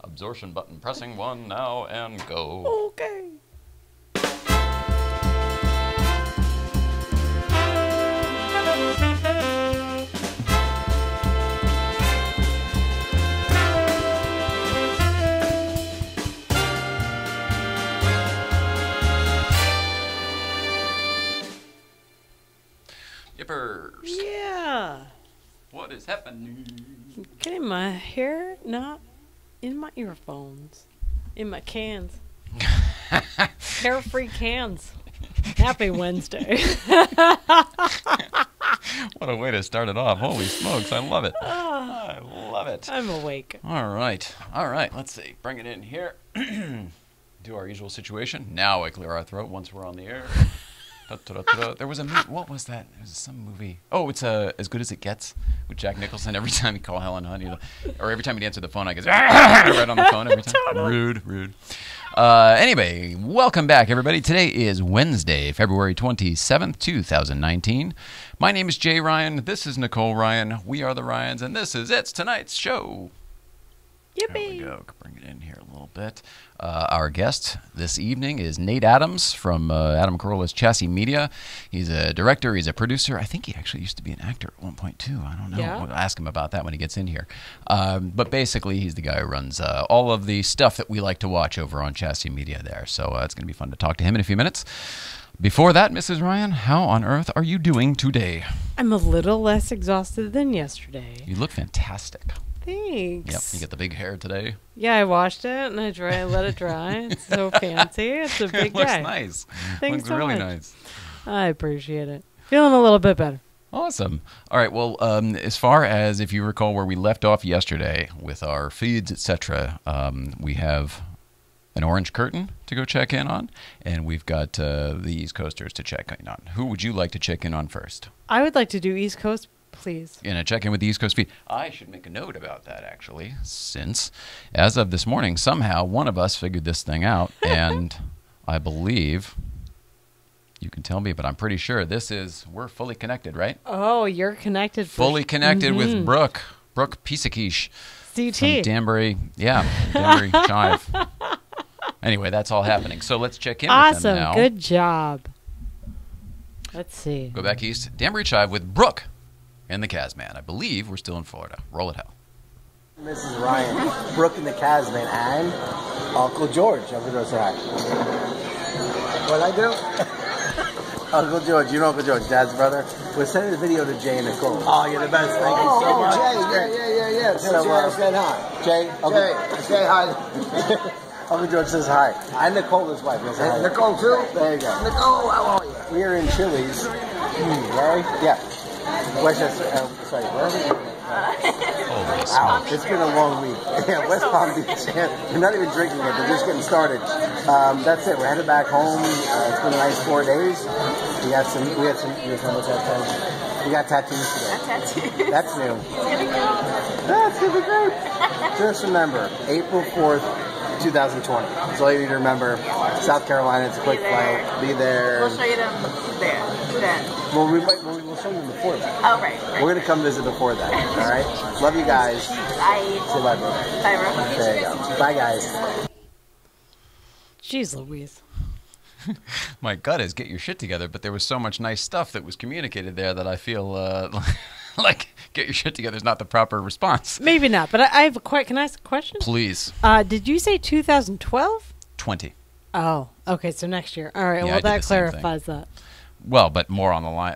Absorption button pressing 1 now and go. Okay. Yippers. Yeah. What is happening? Getting my hair not in my earphones. In my cans. Hair-free cans. Happy Wednesday. What a way to start it off. Holy smokes, I love it. I love it. I'm awake. All right. All right, let's see. Bring it in here. Do our usual situation. Now I clear our throat once we're on the air. There was a movie. What was that? There was some movie. Oh, it's As Good as It Gets with Jack Nicholson. Every time he call Helen Hunt, or every time he'd answer the phone, I go right on the phone every time. Totally. Rude. Anyway, welcome back, everybody. Today is Wednesday, February 27th, 2019. My name is Jay Ryan. This is Nicole Ryan. We are the Ryans, and this is It's Tonight's Show. Yippee. There we go. Bring it in here a little bit. Our guest this evening is Nate Adams from Adam Carolla's Chassy Media. He's a director. He's a producer. I think he actually used to be an actor at one point, too. I don't know. Yeah. We'll ask him about that when he gets in here. But basically, he's the guy who runs all of the stuff that we like to watch over on Chassy Media there. So it's going to be fun to talk to him in a few minutes. Before that, Mrs. Ryan, how on earth are you doing today? I'm a little less exhausted than yesterday. You look fantastic. Thanks. Yep, you got the big hair today. Yeah, I washed it and I let it dry. It's so fancy. It's a big It looks day. nice. Thanks Looks so really much. nice. I appreciate it. Feeling a little bit better. Awesome. All right. Well, as far as if you recall where we left off yesterday with our feeds, etc., we have an orange curtain to go check in on, and we've got the East Coasters to check in on. Who would you like to check in on first? I would like to do East Coast, please. Check in with the East Coast feed. I should make a note about that, actually, since as of this morning, somehow one of us figured this thing out, and I believe, you can tell me, but I'm pretty sure we're fully connected, right? Oh, you're connected. Fully connected with Brooke Pisakish. CT. From Danbury, Danbury Chive. Anyway, that's all happening. So let's check in with them now. Awesome. Good job. Let's see. Go back east. Danbury Chive with Brooke and the Kazman. I believe we're still in Florida. Roll it hell. Mrs. Ryan, Brooke and the Kazman, and Uncle George. Uncle George, say hi. What'd I do? Uncle George, you know Uncle George, Dad's brother. We're sending the video to Jay and Nicole. Oh, you're the best. Thank you so much. Jay, yeah. So, Jay said hi. Jay, say hi. Uncle George says hi. And Nicole, his wife. Say hi. Nicole, too? There you go. Nicole, how are you? We're in Chili's. Right? Yeah. Westchester, sorry, where are we? Holy smokes. It's been a long week. Yeah, West Palm Beach. We're not even drinking it. We're just getting started. That's it. We're headed back home. It's been a nice 4 days. We got some. You what's that thing? We got tattoos today. That's new. That's gonna be great. Just remember, April 4th. 2020. That's all you need to remember. South Carolina, it's a quick flight. Be there. We'll show you them there, then. Well, we'll show you before that. Oh, right. We're going to come visit before that. All right? Love you guys. Bye. Say bye, bro. Bye, bro. There you go. Bye, guys. Jeez Louise. My gut is get your shit together, but there was so much nice stuff that was communicated there that I feel like get your shit together is not the proper response. Maybe not, but I have can I ask a question? Please. Did you say 2012? 20. Oh, okay, so next year. All right, Yeah, I well, did that the same clarifies that. Well, but more on the line.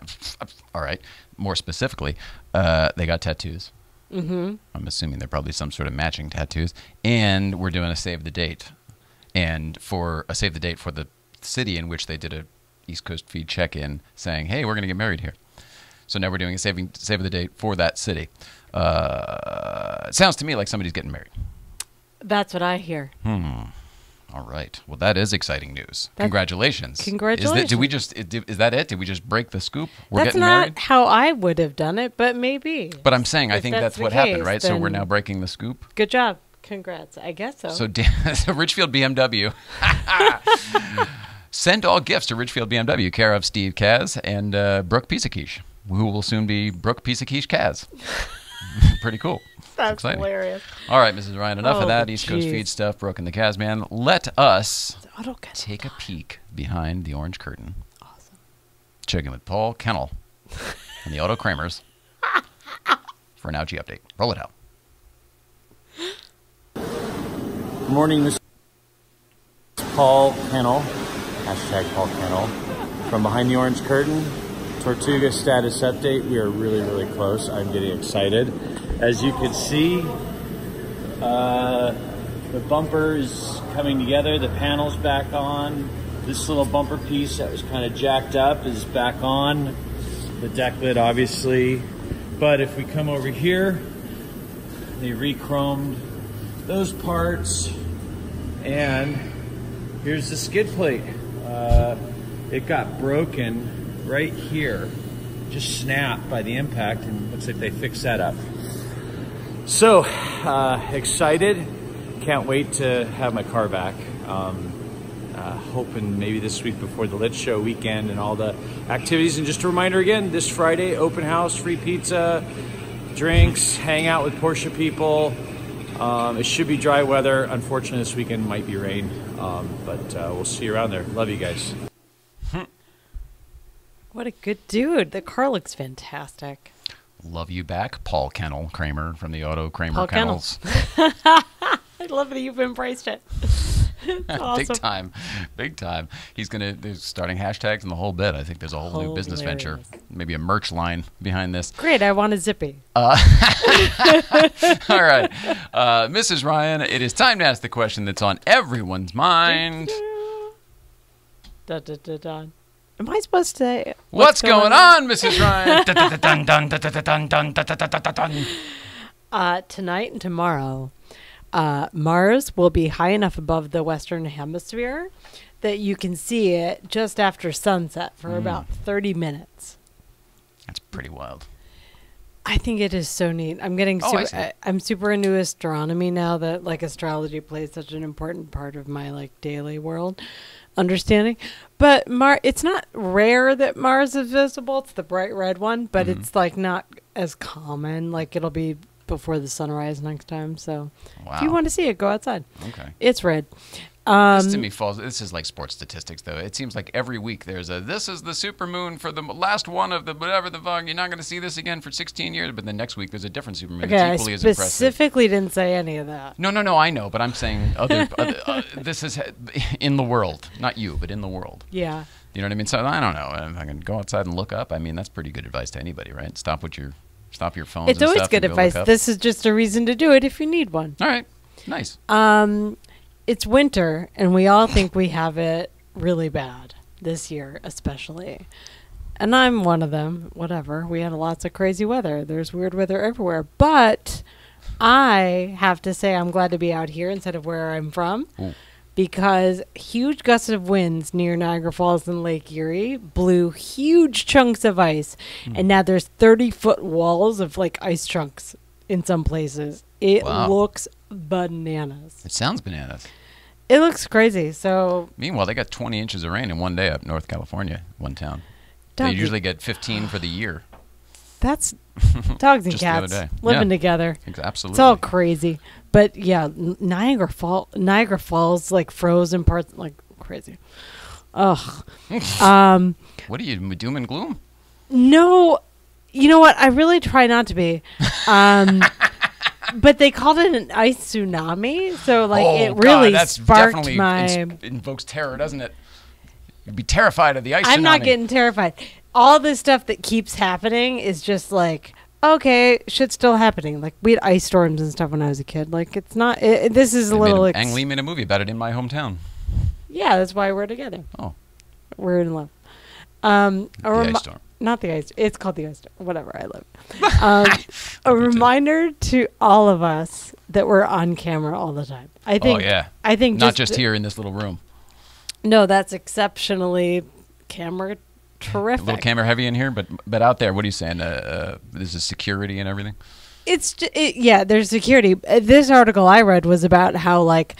All right. More specifically, they got tattoos. Mm-hmm. I'm assuming they're probably some sort of matching tattoos. And we're doing a save the date. And for a save the date for the city in which they did a East Coast feed check-in saying, hey, we're going to get married here. So now we're doing a save the date for that city. It sounds to me like somebody's getting married. That's what I hear. All right. Well, that is exciting news. Congratulations. Congratulations. Is that it? Did we just break the scoop? We're That's getting not married? how I would have done it, but maybe. But I'm saying I If think that's that's what the happened, case, right? So we're then- now breaking the scoop. Good job. Congrats. I guess so. So Ridgefield BMW. Send all gifts to Ridgefield BMW, care of Steve Kaz and Brooke Pisakish, who will soon be Brooke Pisakish Kaz. Pretty cool. That's exciting. hilarious. All right, Mrs. Ryan, enough of that East Coast jeez. feed stuff, Brooke and the Kazman. Let us Auto take a peek behind the orange curtain. Awesome. Check in with Paul Kennel and the Auto Kramers for an Ouchie update. Roll it out. Good morning, Mr. Paul Kennel, hashtag Paul Kennel, from behind the orange curtain. Tortuga status update. We are really, really close. I'm getting excited. As you can see, the bumper is coming together. The panel's back on. This little bumper piece that was kind of jacked up is back on. The deck lid, obviously. But if we come over here, they re-chromed those parts. And here's the skid plate. It got broken right here. Just snapped by the impact, and looks like they fixed that up. So, excited. Can't wait to have my car back. Hoping maybe this week before the Lit Show weekend and all the activities. And just a reminder again, this Friday, open house, free pizza, drinks, hang out with Porsche people. It should be dry weather. Unfortunately, this weekend might be rain. But we'll see you around there. Love you guys. What a good dude. The car looks fantastic. Love you back, Paul Kennel Kramer from the Auto Kramer Paul Kennels. I love that you've embraced it. Awesome. Big time. Big time. They're starting hashtags and the whole bit. I think there's a whole new business venture. Maybe a merch line behind this. Great. I want a zippy. All right. Mrs. Ryan, it is time to ask the question that's on everyone's mind. Dun, dun, dun, dun. Am I supposed to say What's going on, Mrs. Ryan? Tonight and tomorrow, Mars will be high enough above the Western Hemisphere that you can see it just after sunset for about 30 minutes. That's pretty wild. I think it is so neat. I'm getting I'm super into astronomy now that like astrology plays such an important part of my like daily world understanding. But it's not rare that Mars is visible. It's the bright red one, but it's like not as common. Like it'll be before the sunrise next time. So if you want to see it, go outside. Okay. It's red. This to me this is like sports statistics, though. It seems like every week there's this is the supermoon for the last one of the whatever the fuck. You're not going to see this again for 16 years, but the next week there's a different supermoon. Okay, it's equally as impressive. impressive. Specifically didn't say any of that. No, I know, but I'm saying this is in the world, not you, but in the world. Yeah. You know what I mean? So I don't know. If I can go outside and look up, I mean, that's pretty good advice to anybody, right? Stop your phones. It's always good advice. This is just a reason to do it if you need one. All right. Nice. It's winter, and we all think we have it really bad this year, especially. And I'm one of them. Whatever. We had lots of crazy weather. There's weird weather everywhere. But I have to say I'm glad to be out here instead of where I'm from. Ooh. Because huge gusts of winds near Niagara Falls and Lake Erie blew huge chunks of ice. And now there's 30-foot walls of like ice chunks in some places. It looks bananas. It sounds bananas. It looks crazy. So meanwhile, they got 20 inches of rain in one day up North California, one town. They usually get 15 for the year. That's dogs and cats living together. Absolutely. It's all crazy. But yeah, Niagara Falls like frozen parts like crazy. Ugh. What are you, doom and gloom? No. You know what? I really try not to be. But they called it an ice tsunami, so like it really sparked invokes terror, doesn't it? You'd be terrified of the ice tsunami. I'm not getting terrified. All this stuff that keeps happening is just like, okay, shit's still happening. Like we had ice storms and stuff when I was a kid. Like it's not. This is a little. Ang Lee made a movie about it in my hometown. Yeah, that's why we're together. Oh, we're in love. The ice storm. Not the ice. It's called the ice storm. Whatever. I live. A reminder to all of us that we're on camera all the time. I think. Oh yeah. I think not just here in this little room. No, that's exceptionally camera terrific. A little camera heavy in here, but out there, what are you saying? There's a security and everything. Yeah, there's security. This article I read was about how like,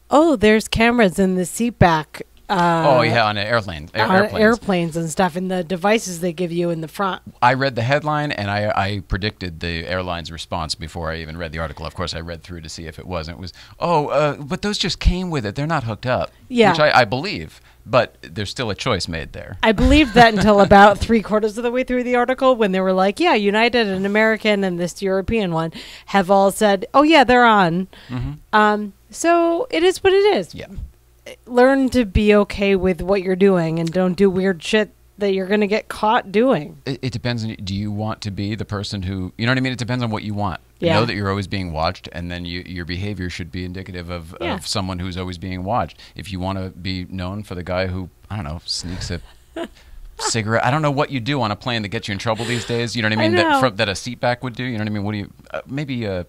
oh, there's cameras in the seat back oh yeah, on airplanes. Airplanes and stuff, and the devices they give you in the front. I read the headline and I predicted the airline's response before I even read the article. Of course, I read through to see if it was. And it was, but those just came with it. They're not hooked up. Yeah. Which I believe, but there's still a choice made there. I believed that until about 3/4 of the way through the article when they were like, yeah, United and American and this European one have all said, oh, yeah, they're on. So it is what it is. Yeah. Learn to be okay with what you're doing and don't do weird shit that you're going to get caught doing. It depends. Do you want to be the person who, you know what I mean? It depends on what you want. Yeah. Know that you're always being watched, and then your behavior should be indicative of someone who's always being watched. If you want to be known for the guy who, I don't know, sneaks a cigarette. I don't know what you do on a plane that gets you in trouble these days. You know what I mean? That a seat back would do. You know what I mean? What do you, maybe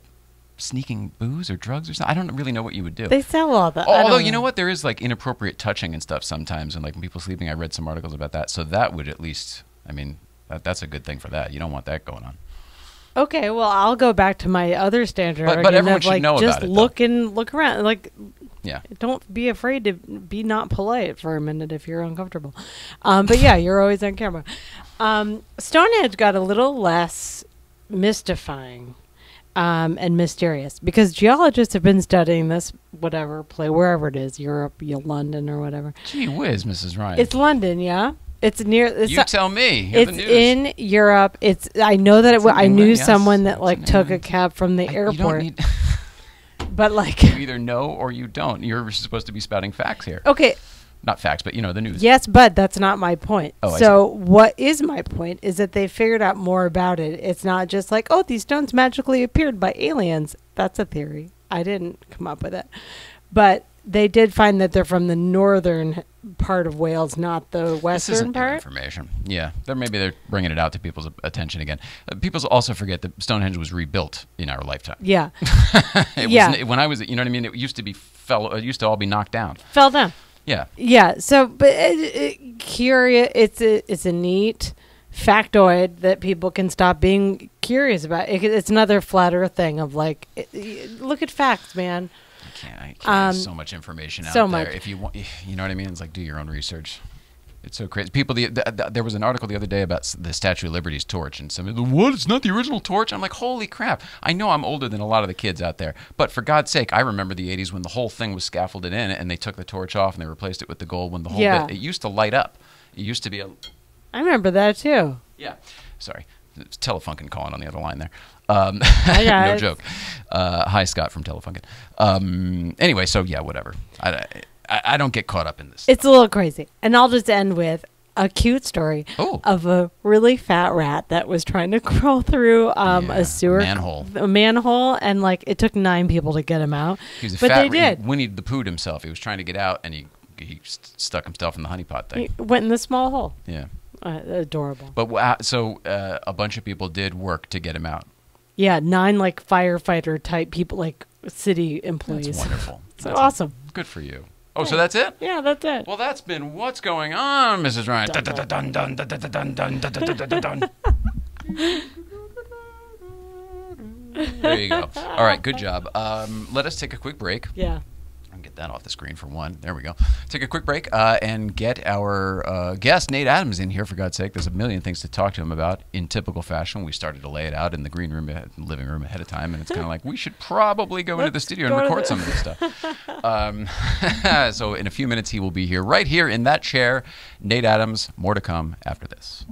sneaking booze or drugs or something? I don't really know what you would do. They sell all that. Although, you know what? There is like inappropriate touching and stuff sometimes, and like when people sleeping, I read some articles about that. So that would at least, I mean, that's a good thing for that. You don't want that going on. Okay, well, I'll go back to my other standard. But everyone should know just about it. Just look around. Like, yeah. Don't be afraid to be not polite for a minute if you're uncomfortable. But yeah, you're always on camera. Stonehenge got a little less mystifying and mysterious because geologists have been studying this, wherever it is, Europe, London, or whatever. Gee whiz, Mrs. Ryan. It's London, yeah. It's near. You tell me. You're It's the news. in Europe. I know that I knew someone that like took a cab from the airport. You don't need. But like, you either know or you don't. You're supposed to be spouting facts here. Okay. Not facts, but the news. Yes, but that's not my point. Oh, so what is my point is that they figured out more about it. It's not just like, oh, these stones magically appeared by aliens. That's a theory. I didn't come up with it. But they did find that they're from the northern part of Wales, not the western this isn't part. New information. Yeah, maybe they're bringing it out to people's attention again. People also forget that Stonehenge was rebuilt in our lifetime. Yeah. Was, when I was, you know what I mean? It used to be it used to all be knocked down. Fell down. Yeah. Yeah. So, but curious. It's a neat factoid that people can stop being curious about. It's another flat earth thing of like, look at facts, man. I can't. There's so much information out so there. Much. If you want, you know what I mean? It's like, do your own research. It's so crazy. People, there was an article the other day about the Statue of Liberty's torch, and somebody, what? It's not the original torch? I'm like, holy crap. I know I'm older than a lot of the kids out there, but for God's sake, I remember the 80s when the whole thing was scaffolded in, and they took the torch off, and they replaced it with the gold when the whole bit, it used to light up. It used to be I remember that, too. Yeah. Sorry. It's Telefunken calling on the other line there. Hi, no joke. Hi, Scott from Telefunken. Anyway, so yeah, whatever. I don't get caught up in this. It's a little crazy. And I'll just end with a cute story of a really fat rat that was trying to crawl through a sewer manhole, and like it took 9 people to get him out. He was a but fat they did. Winnie the Pooh himself. He was trying to get out, and he stuck himself in the honeypot thing. He went in the small hole. Yeah. Adorable. But so a bunch of people did work to get him out. Yeah, 9 like firefighter type people, like city employees. That's wonderful. That's awesome. Good for you. Oh, so that's it? Yeah, that's it. Well, that's been What's Going On, Mrs. Ryan. There you go. All right, good job. Let us take a quick break. Yeah. Get that off the screen for one. There we go. Take a quick break and get our guest, Nate Adams, in here, for God's sake. There's a million things to talk to him about in typical fashion. We started to lay it out in the green room, living room ahead of time, and it's kind of like, we should probably go into the studio and record some of this stuff. So in a few minutes, he will be here, right here in that chair. Nate Adams, more to come after this.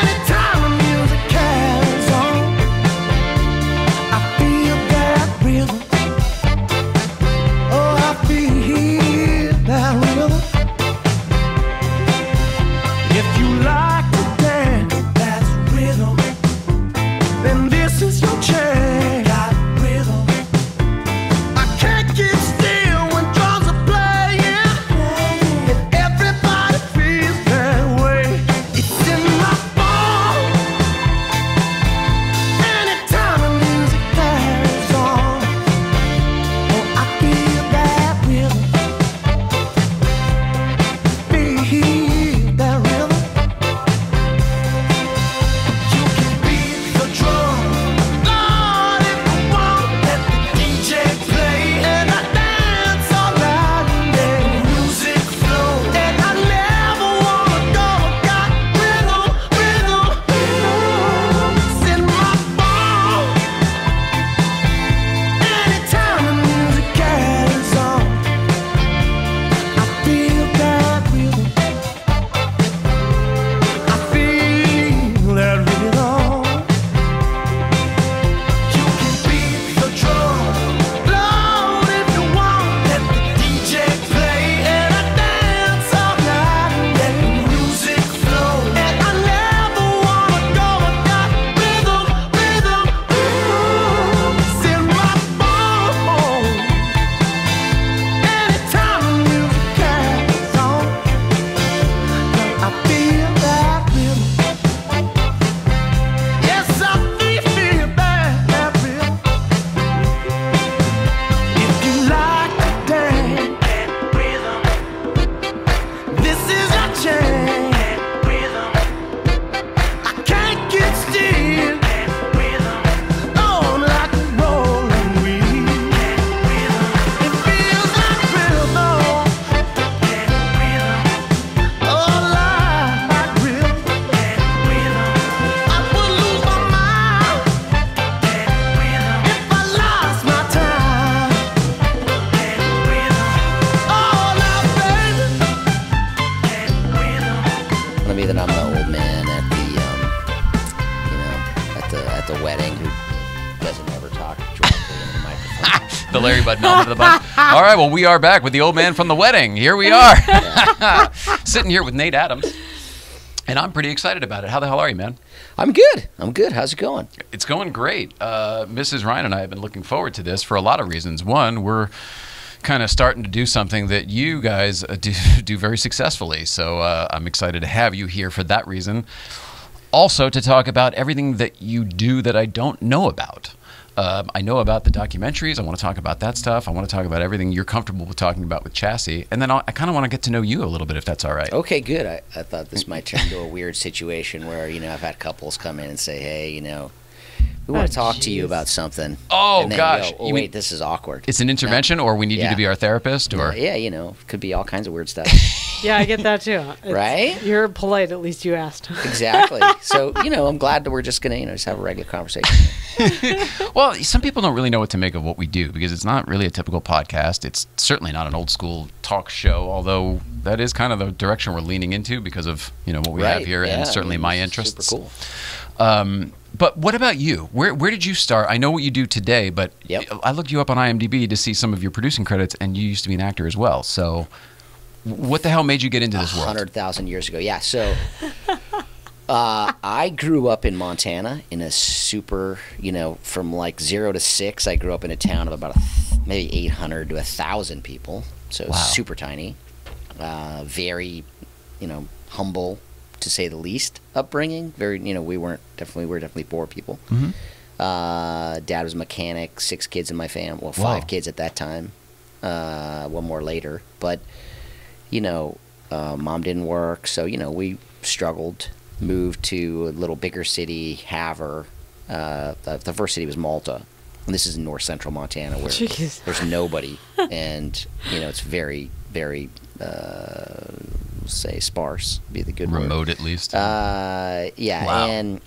Anytime I'm the Larry Bud Melvin of the bunch. All right, well, we are back with the old man from the wedding. Here we are. Sitting here with Nate Adams. And I'm pretty excited about it. How the hell are you, man? I'm good. I'm good. How's it going? It's going great. Mrs. Ryan and I have been looking forward to this for a lot of reasons. One, we're kind of starting to do something that you guys do very successfully. So I'm excited to have you here for that reason. Also, to talk about everything that you do that I don't know about. I know about the documentaries. I want to talk about that stuff. I want to talk about everything you're comfortable with talking about with Chassy. And then I kind of want to get to know you a little bit, if that's all right. Okay, good. I thought this might turn into a weird situation where, I've had couples come in and say, hey, we want to talk to you about something. Oh, and then gosh. Go, oh, wait, this is awkward. It's an intervention, or we need you to be our therapist? Or Yeah, could be all kinds of weird stuff. Yeah, I get that too. Right? You're polite, at least you asked. Exactly. So, I'm glad that we're just going to, just have a regular conversation. Well, some people don't really know what to make of what we do because it's not really a typical podcast. It's certainly not an old school talk show, although that is kind of the direction we're leaning into because of, what we have here and certainly my interests. Super cool. But what about you? Where did you start? I know what you do today, but I looked you up on IMDb to see some of your producing credits, and you used to be an actor as well. So what the hell made you get into this world? 100,000 years ago. Yeah, so I grew up in Montana in a super, from like 0 to 6, I grew up in a town of about maybe 800 to 1,000 people. So it was super tiny. Very, humble, to say the least, upbringing. Very, we were definitely poor people. Mm-hmm. Dad was a mechanic, 6 kids in my family. Well, 5 kids at that time. One more later. But, mom didn't work. So, we struggled. Moved to a little bigger city, Havre. The first city was Malta. And this is in north central Montana where there's nobody. And, it's very, very, say, sparse, be the good word. Remote, at least. Yeah, wow. And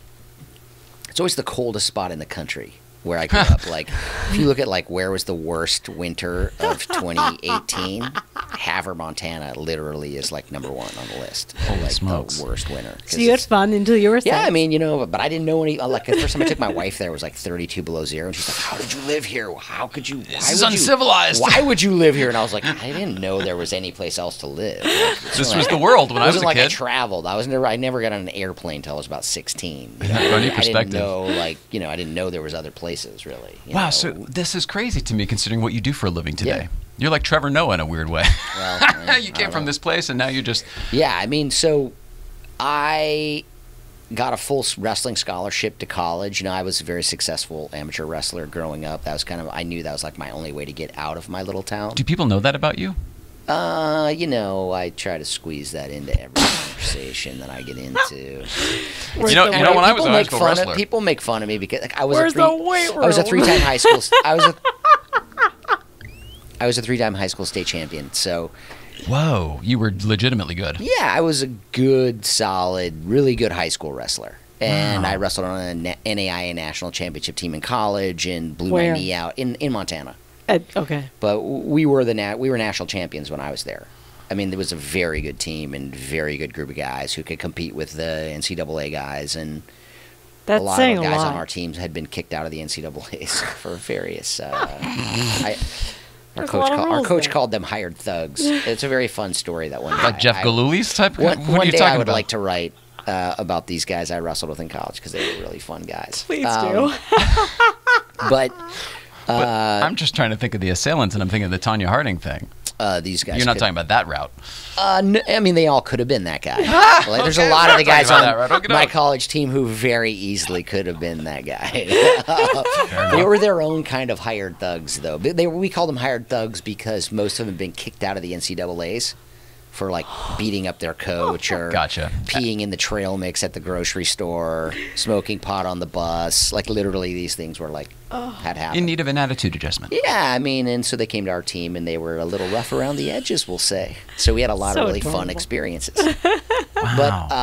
it's always the coldest spot in the country where I grew up. Like, if you look at, where was the worst winter of 2018, Havre, Montana, literally is, number 1 on the list. Holy smokes. The worst winter. So you had fun until you were 6. Yeah, I mean, but I didn't know any, the first time I took my wife there, it was 32 below 0, and she's like, how did you live here? How could you? This is uncivilized. Why would you live here? And I was like, I didn't know there was any place else to live. This was the world when I was a kid. I traveled. I never got on an airplane until I was about 16. Funny perspective. I didn't know, I didn't know there was other places, really. Wow, so this is crazy to me considering what you do for a living today. Yeah. You're like Trevor Noah in a weird way. Well, you came from this place and now you're just... Yeah, I mean, so I got a full wrestling scholarship to college. I was a very successful amateur wrestler growing up. That was I knew that was my only way to get out of my little town. Do people know that about you? I try to squeeze that into every conversation that I get into. When I was a high school wrestler, people make fun of me because I was Where's the weight room? I was a 3-time high school. I was a 3-time high school state champion. So, whoa, you were legitimately good. Yeah, I was a good, solid, really good high school wrestler. And I wrestled on a NAIA national championship team in college and blew my knee out in Montana. Okay. But we were national champions when I was there. I mean, there was a very good team and very good group of guys who could compete with the NCAA guys, and a lot of guys on our teams had been kicked out of the NCAAs for various. Our coach called them hired thugs. It's a very fun story. That one, like Jeff Galuli's type. One day I would like to write about these guys I wrestled with in college because they were really fun guys. Please do. But I'm just trying to think of the assailants, and I'm thinking of the Tanya Harding thing. These guys. You're not talking about that route. No, I mean, they all could have been that guy. There's a lot of the guys on my college team who very easily could have been that guy. They were their own kind of hired thugs, though. We called them hired thugs because most of them had been kicked out of the NCAAs for beating up their coach or peeing in the trail mix at the grocery store, smoking pot on the bus. Literally, these things were had happened. In need of an attitude adjustment. Yeah, I mean, and so they came to our team and they were a little rough around the edges, we'll say. So we had a lot of really fun experiences. Wow. But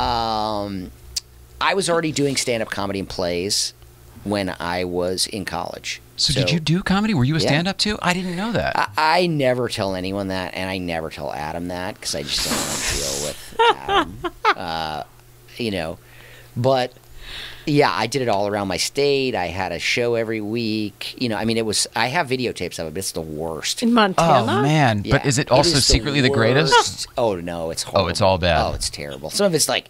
I was already doing stand-up comedy and plays when I was in college. So did you do comedy? Were you a stand-up too? I didn't know that. I never tell anyone that, and I never tell Adam that because I just don't want to deal with Adam. But Yeah, I did it all around my state. I had a show every week. You know, I mean, I have videotapes of it, but it's the worst. In Montana? Oh, man. Yeah. But is it also secretly the greatest? Oh, no, it's horrible. Oh, it's all bad. Oh, it's terrible. Some of it's like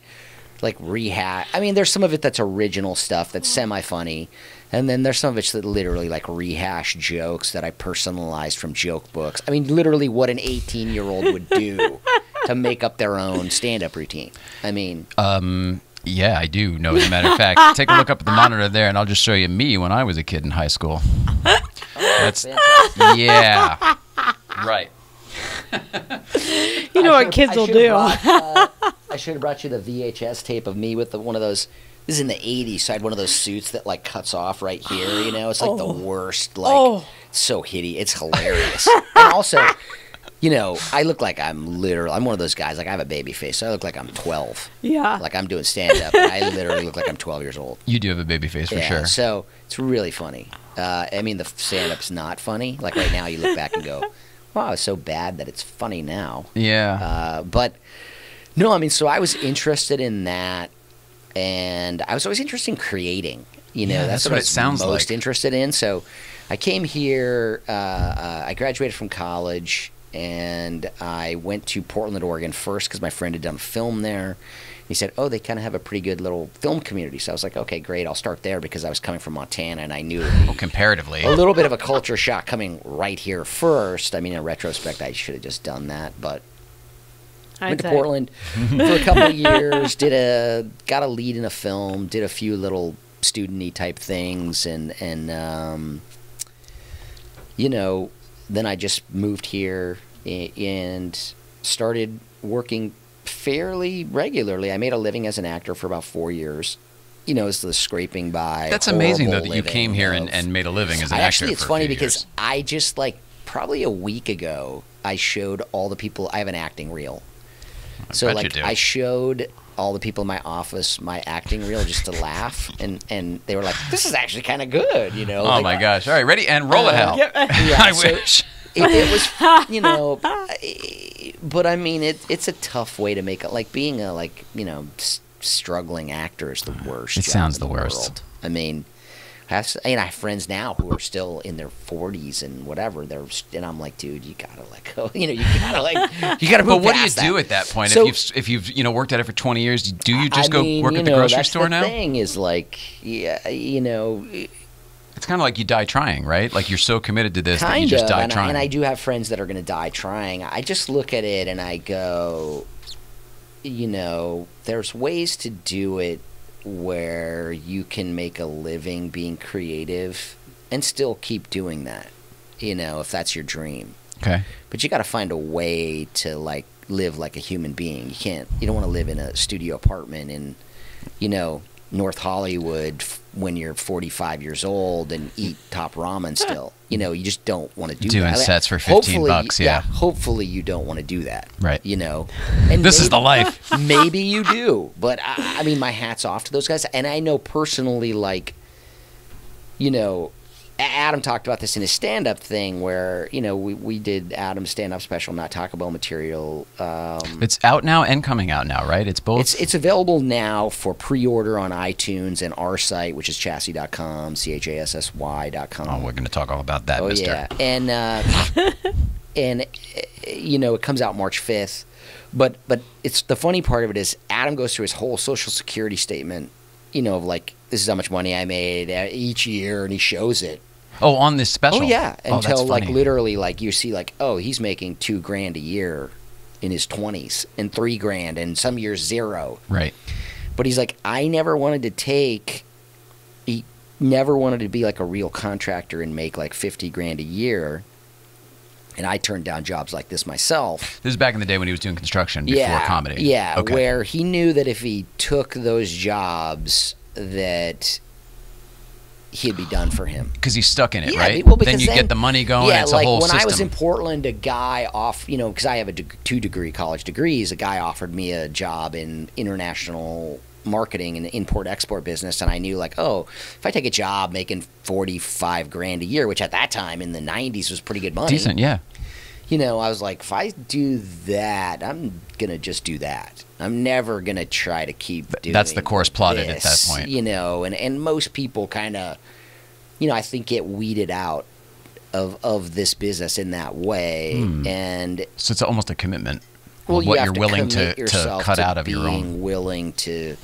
rehash. I mean, there's some of it that's original stuff that's semi-funny. And then there's some of it's that literally like rehash jokes that I personalized from joke books. I mean, literally what an 18-year-old would do to make up their own stand-up routine. I mean... Yeah, I do know. As a matter of fact, take a look up at the monitor there, and I'll just show you me when I was a kid in high school. That's yeah, right. You know what kids will do. I should have brought you the VHS tape of me with one of those. This is in the '80s, so I had one of those suits that like cuts off right here. You know, it's like the worst. Like, it's so hideous. It's hilarious. And also, you know, I look like I'm one of those guys. Like I have a baby face, so I look like I'm 12. Yeah. Like I'm doing stand up, and I literally look like I'm 12 years old. You do have a baby face for sure. So it's really funny. I mean, the stand up's not funny. Like right now, you look back and go, "Wow, it's so bad that it's funny now." Yeah. But no, I mean, so I was interested in that. And I was always interested in creating. You know, that's what it sounds most like. interested in. So I came here. I graduated from college, and I went to Portland, Oregon first because my friend had done film there. He said, "Oh, they kind of have a pretty good little film community." So I was like, "Okay, great. I'll start there," because I was coming from Montana, and I knew it would be comparatively a little bit of a culture shock coming right here first. I mean, in retrospect, I should have just done that, but. Went to Portland for a couple of years. Got a lead in a film. Did a few little student-y type things, and you know, then I just moved here and started working fairly regularly. I made a living as an actor for about 4 years. You know, it's the scraping by. That's amazing though that you came here and made a living as an actor. Actually, it's for funny a few because years. I just probably a week ago I showed all the people. I have an acting reel. So I showed all the people in my office my acting reel just to laugh, and they were like, "This is actually kind of good," you know. Oh my gosh! All right, ready and roll it, Hal. Yeah, I wish. It was, you know, but I mean, it's a tough way to make it. Like being a struggling actor is the worst. It sounds job in the worst. World. I mean. I have friends now who are still in their 40s and whatever. And I'm like, dude, you gotta let go. You know, you gotta move. But what do you past do that. at that point? So, if you've worked at it for 20 years, do you just go work at the grocery store now? The thing is you know. It's kind of like you die trying, right? Like you're so committed to this that you Kind just of, die trying. and I do have friends that are going to die trying. I just look at it and I go, you know, there's ways to do it where you can make a living being creative and still keep doing that, you know, if that's your dream. Okay. But you got to find a way to live like a human being. You don't want to live in a studio apartment in, you know, North Hollywood when you're 45 years old and eat top ramen still. You know, you just don't want to do Doing that. sets for $15, yeah. Hopefully you don't want to do that. Right. You know. And this is the life. Maybe you do. But, I mean, my hat's off to those guys. And I know personally, you know, Adam talked about this in his stand-up thing where, you know, we did Adam's stand-up special, Not Taco Bell material. It's out now and coming out now, right? It's both? It's available now for pre-order on iTunes and our site, which is chassy.com, chassy.com. Oh, we're going to talk all about that, mister. Yeah. And you know, it comes out March 5th. But it's the funny part of it is Adam goes through his whole Social Security statement, you know, of this is how much money I made each year, and he shows it. Oh, on this special? Oh, yeah. Until, that's funny. literally, you see, oh, he's making $2,000 a year in his 20s, and $3,000, and some years $0. Right. But he's like, he never wanted to be like a real contractor and make $50,000 a year. And I turned down jobs like this myself. This is back in the day when he was doing construction before comedy. Yeah, okay. Where he knew that if he took those jobs that he'd be done for him. Because he's stuck in it, Yeah, right? well, then you get the money going. Yeah, it's a whole when system. I was in Portland, a guy because I have two college degrees, a guy offered me a job in international marketing and import-export business, and I knew if I take a job making $45,000 a year, which at that time in the 90s was pretty good money. Decent, yeah. you know, I was like, if I do that, I'm gonna just do that. I'm never gonna try to keep doing. That's the course plotted this, at that point. You know, and most people kind of, you know, I think get weeded out of this business in that way, and so it's almost a commitment. Well, what you have you're to willing commit to yourself cut to out of your own. being willing to,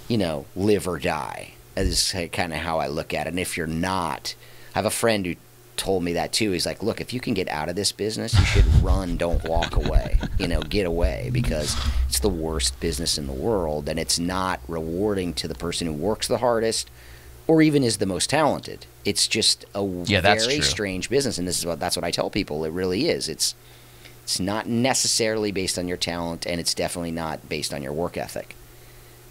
you know, live or die. That is kind of how I look at it. And if you're not, I have a friend who told me that too. He's like, look, if you can get out of this business, you should run, don't walk away. You know, get away, because it's the worst business in the world, and it's not rewarding to the person who works the hardest or even is the most talented. It's just a very strange business, and that's what I tell people. It really is. It's not necessarily based on your talent, and it's definitely not based on your work ethic.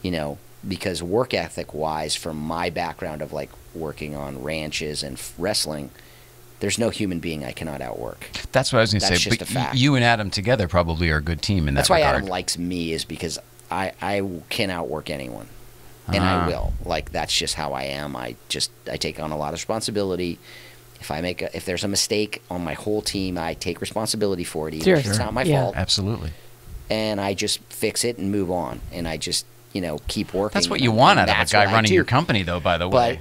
You know, because work ethic wise, from my background of like working on ranches and wrestling, there's no human being I cannot outwork. That's what I was going to say. Just But a fact. you and Adam together probably are a good team in that That's why regard. Adam likes me, is because I can outwork anyone, and I will. Like, that's just how I am. I take on a lot of responsibility. If there's a mistake on my whole team, I take responsibility for it, even if it's not my fault. Absolutely. And I just fix it and move on, and I just, you know, keep working. That's what you want out of a guy running your company, though, by the way.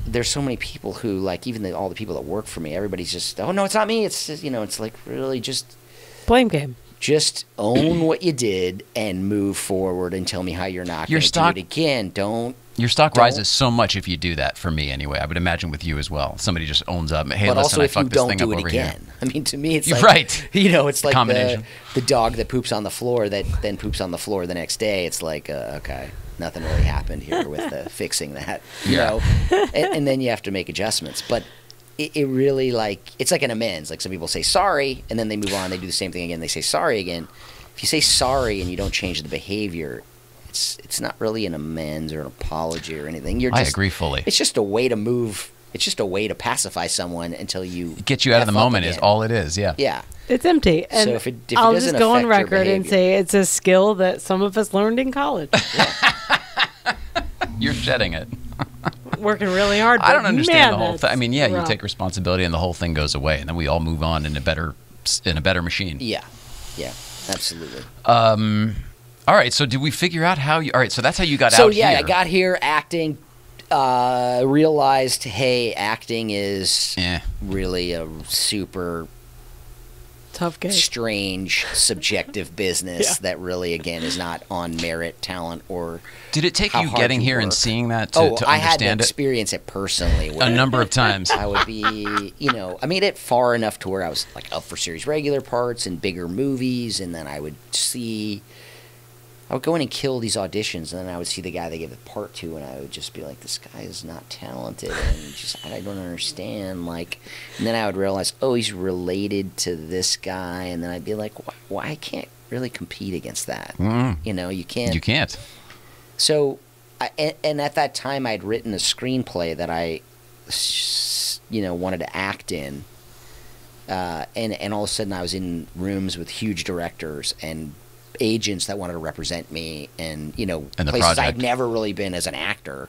But there's so many people who, like, even all the people that work for me, everybody's just, oh, no, it's not me. It's just, you know, it's like, really just blame game. Just own what you did and move forward, and tell me how you're not going to do it again. Your stock rises so much if you do that, for me anyway. I would imagine with you as well. Somebody just owns up, hey, but listen, also I if you fucked this don't thing do up it over again. here. I mean, to me, it's You're like, right. You know, it's like combination. the dog that poops on the floor that then poops on the floor the next day. It's like, okay, nothing really happened here with fixing that, you know? And then you have to make adjustments. But it really, like, it's like an amends. Like, some people say sorry, and then they move on. They do the same thing again. They say sorry again. If you say sorry and you don't change the behavior, it's not really an amends or an apology or anything. I agree fully. It's just a way to move. It's just a way to pacify someone until you get you out of the moment again. Is all it is. Yeah. Yeah. It's empty. And so if it I'll doesn't just go on affect your record and say it's a skill that some of us learned in college. You're shedding it. Working really hard. I don't understand the whole thing. I mean, yeah, rough. you take responsibility and the whole thing goes away, and then we all move on in a better machine. Yeah. Yeah. Absolutely. All right. So did we figure out how you? All right. So that's how you got out. So yeah, here. I got here acting. Realized, hey, acting is really a super tough gig, strange, subjective business that really, again, is not on merit, talent, or. Did it take you getting here and seeing that to I understand had to it? experience it personally. A number of times. I would be, you know, I made it far enough to where I was like up for series regular parts and bigger movies, and then I would go in and kill these auditions, and then I would see the guy they gave the part to, and I would just be like, this guy is not talented, and just, I don't understand, like, and then I would realize, oh, he's related to this guy, and then I'd be like, why I can't really compete against that. You know, you can't. You can't. So, and at that time, I'd written a screenplay that I, you know, wanted to act in, and all of a sudden I was in rooms with huge directors and agents that wanted to represent me, and, you know, and places I'd never really been as an actor,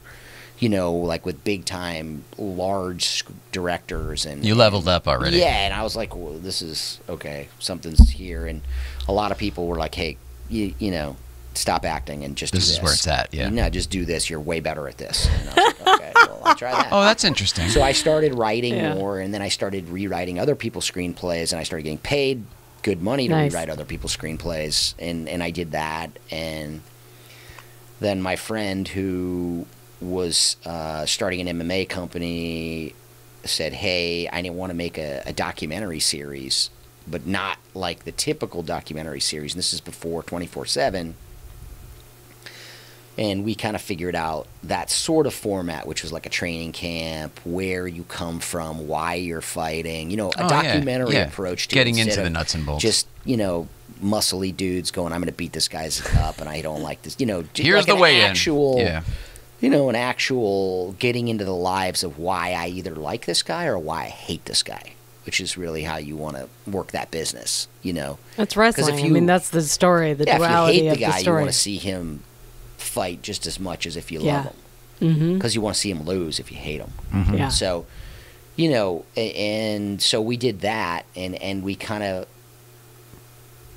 you know, like with big time large directors. And you leveled up already. Yeah, and I was like, well, this is okay, something's here. And a lot of people were like, hey, you know, stop acting and just do this. This is where it's at. Yeah, no, just do this, you're way better at this. And I was like, okay, well, I'll try that. Oh, that's interesting. So I started writing more, and then I started rewriting other people's screenplays, and I started getting paid good money to rewrite other people's screenplays, and I did that. And then my friend, who was starting an MMA company, said, hey, I didn't want to make a documentary series, but not like the typical documentary series, and this is before 24/7. And we kind of figured out that sort of format, which was like a training camp, where you come from, why you're fighting, you know, a documentary approach to getting it, into the nuts and bolts. Just, you know, muscly dudes going, I'm going to beat this guy's up, and I don't like this. You know, here's like the way actual, in. Yeah. You know, an actual getting into the lives of why I either like this guy or why I hate this guy, which is really how you want to work that business, you know. That's wrestling. I mean, that's the story, the duality if you hate of the guy, story. you want to see him fight just as much as if you love him, because you want to see him lose if you hate him. Yeah. So, you know, and so we did that, and we kind of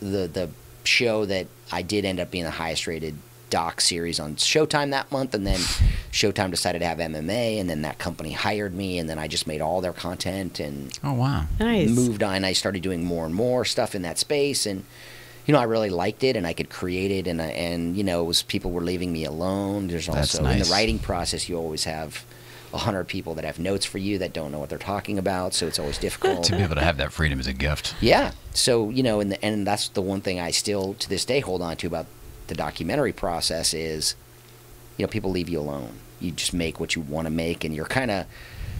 the show that I did end up being the highest rated doc series on Showtime that month, and then Showtime decided to have MMA, and then that company hired me, and then I just made all their content and Oh, wow. Nice. moved on. I started doing more and more stuff in that space, and I really liked it, and I could create it, and it was people were leaving me alone. There's That's also in the nice. writing process, you always have 100 people that have notes for you that don't know what they're talking about, so it's always difficult. To be able to have that freedom is a gift. Yeah. So, and that's the one thing I still, to this day, hold on to about the documentary process is, people leave you alone. You just make what you want to make, and you're kind of...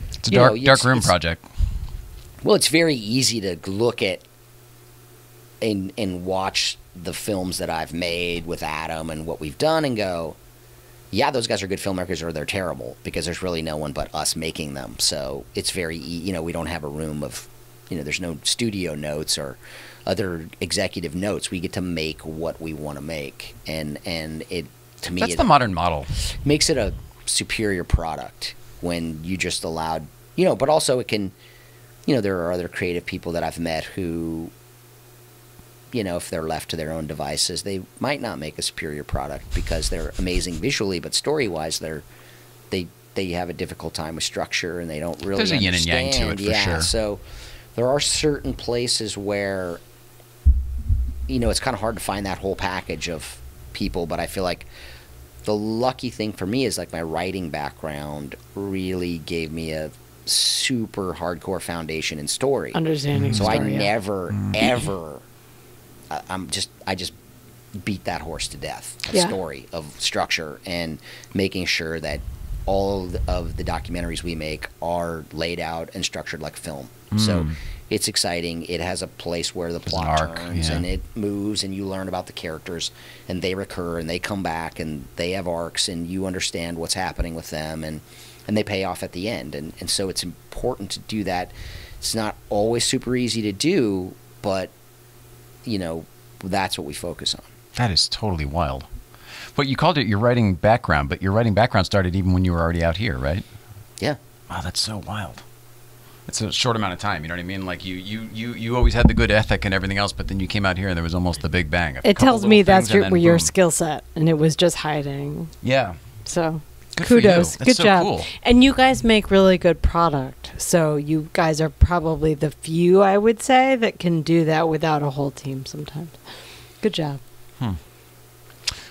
It's a dark room project. Well, it's very easy to look at and watch the films that I've made with Adam and what we've done and go, yeah, those guys are good filmmakers, or they're terrible, because there's really no one but us making them. So it's very, we don't have a room of, there's no studio notes or other executive notes. We get to make what we want to make, and it, to me, That's the modern model. makes it a superior product when you just allowed, but also it can, there are other creative people that I've met who, if they're left to their own devices, they might not make a superior product because they're amazing visually, but story-wise, they have a difficult time with structure, and they don't really There's a yin understand. and yang to it, for sure. So there are certain places where, it's kind of hard to find that whole package of people, but I feel like the lucky thing for me is like my writing background really gave me a super hardcore foundation in story. Understanding So story, I yeah. never, ever, I just beat that horse to death. A Yeah. story of structure and making sure that all of the documentaries we make are laid out and structured like film. So it's exciting. It has a place where the plot arc, turns yeah. and it moves, and you learn about the characters, and they recur and they come back and they have arcs, and you understand what's happening with them, and they pay off at the end. And so it's important to do that. It's not always super easy to do, but that's what we focus on. That is totally wild. But you called it your writing background, but your writing background started even when you were already out here, right? Yeah. Wow, that's so wild. It's a short amount of time, you know what I mean? Like you always had the good ethic and everything else, but then you came out here and there was almost the big bang. It tells me that's your boom. skill set, and it was just hiding. Yeah. So Good for you. kudos, That's good so job. cool. And you guys make really good product. So you guys are probably the few, I would say, that can do that without a whole team sometimes. Good job.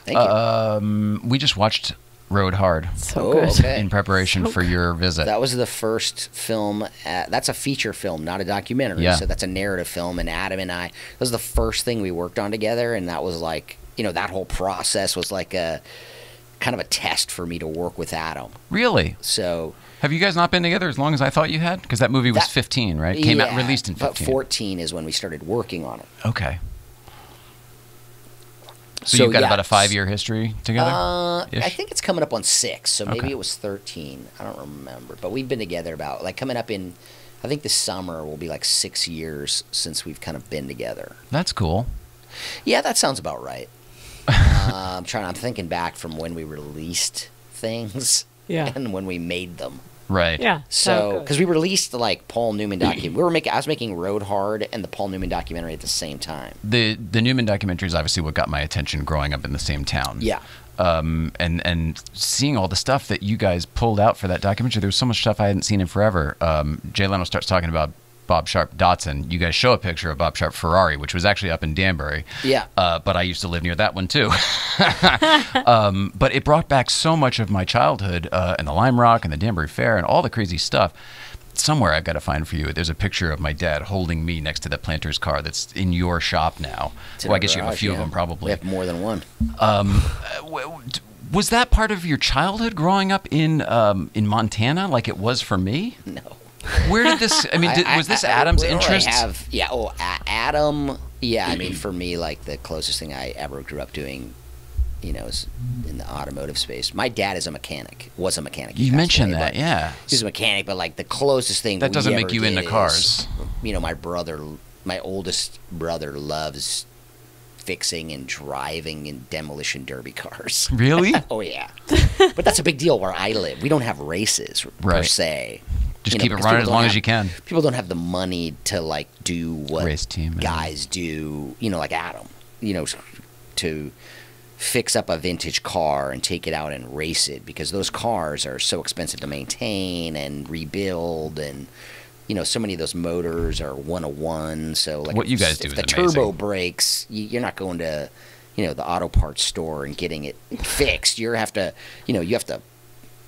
Thank you. We just watched Road Hard So Oh, good. okay. in preparation for your visit. That was the first film. That's a feature film, not a documentary. Yeah. So that's a narrative film. And Adam and I, that was the first thing we worked on together. And that was like, that whole process was like a kind of a test for me to work with Adam. Really? So Have you guys not been together as long as I thought you had? Because that movie was That- 15, right? Came out yeah, released in but 15. 14 is when we started working on it. Okay. So, So, you've got yeah, about a 5-year history together? I think it's coming up on 6, so maybe Okay. it was 13. I don't remember. But we've been together about, like, coming up in, I think this summer will be like 6 years since we've kind of been together. That's cool. Yeah, that sounds about right. I'm thinking back from when we released things Yeah. and when we made them. Right. Yeah. So, because we released like Paul Newman documentary, I was making Road Hard and the Paul Newman documentary at the same time. The Newman documentary is obviously what got my attention growing up in the same town. Yeah. And seeing all the stuff that you guys pulled out for that documentary, there was so much stuff I hadn't seen in forever. Jay Leno starts talking about Bob Sharp Datsun. You guys show a picture of Bob Sharp Ferrari, which was actually up in Danbury. Yeah. But I used to live near that one too. But it brought back so much of my childhood and the Lime Rock and the Danbury Fair and all the crazy stuff. Somewhere I've got to find for you. There's a picture of my dad holding me next to the planter's car that's in your shop now. It's in Well, I our guess you have a garage, few of yeah. them probably. We have more than one. Was that part of your childhood growing up in Montana like it was for me? No. Where did this, I mean, was this Adam's we don't really interest? Adam, yeah, I mean, for me, like, the closest thing I ever grew up doing, is in the automotive space. My dad is a mechanic, was a mechanic. He You passed mentioned away, that, but yeah. He's a mechanic, but, like, the closest thing That we doesn't ever make you did into is, cars. My oldest brother loves fixing and driving in demolition derby cars. Really? Oh, yeah. But that's a big deal where I live. We don't have races, per Right. se. Just keep it running as long as you can. People don't have the money to like do what race team guys do, like Adam, to fix up a vintage car and take it out and race it, because those cars are so expensive to maintain and rebuild, and so many of those motors are 101. So like what you guys do if is the amazing. turbo breaks, you're not going to the auto parts store and getting it fixed. You have to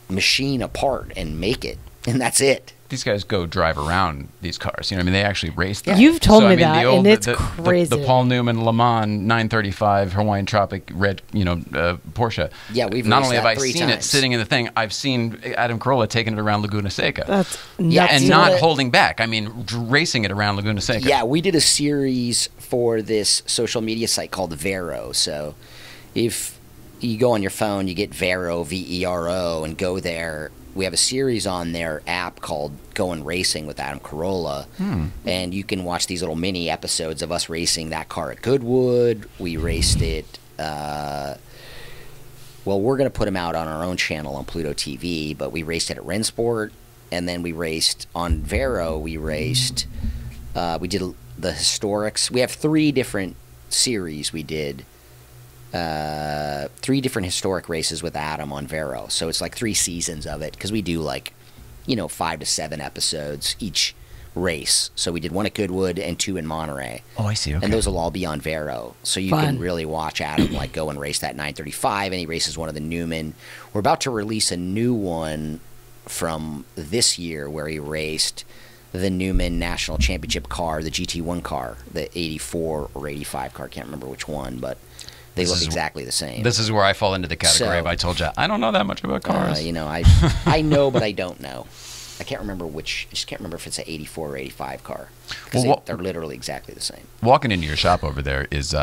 machine a part and make it, and that's it. These guys go drive around these cars. They actually race them. You've told me the that, and it's crazy. The Paul Newman Le Mans 935 Hawaiian Tropic red, Porsche. Yeah, we've not raced only have that I 3 seen times. it sitting in the thing, I've seen Adam Carolla taking it around Laguna Seca. That's and not holding back. I mean, racing it around Laguna Seca. Yeah, we did a series for this social media site called Vero. So if you go on your phone, you get Vero, Vero, and go there. We have a series on their app called Going Racing with Adam Carolla, and you can watch these little mini episodes of us racing that car at Goodwood. We raced it. Well, we're going to put them out on our own channel on Pluto TV, but we raced it at Rensport, and then we raced on Vero. We raced. We did the historics. We have 3 different series we did. 3 different historic races with Adam on Vero, so it's like 3 seasons of it, because we do 5 to 7 episodes each race. So we did 1 at Goodwood and 2 in Monterey. Oh, I see. Okay. And those will all be on Vero, so you can really watch Adam go and race that 935, and he races one of the Newman. We're about to release a new one from this year where he raced the Newman National Championship car, the GT1 car, the 84 or 85 car, can't remember which one, but they look exactly the same. This is where I fall into the category of I told you I don't know that much about cars. I know, but I don't know. I can't remember which. I just can't remember if it's an 84 or 85 car, because they're literally exactly the same. Walking into your shop over there is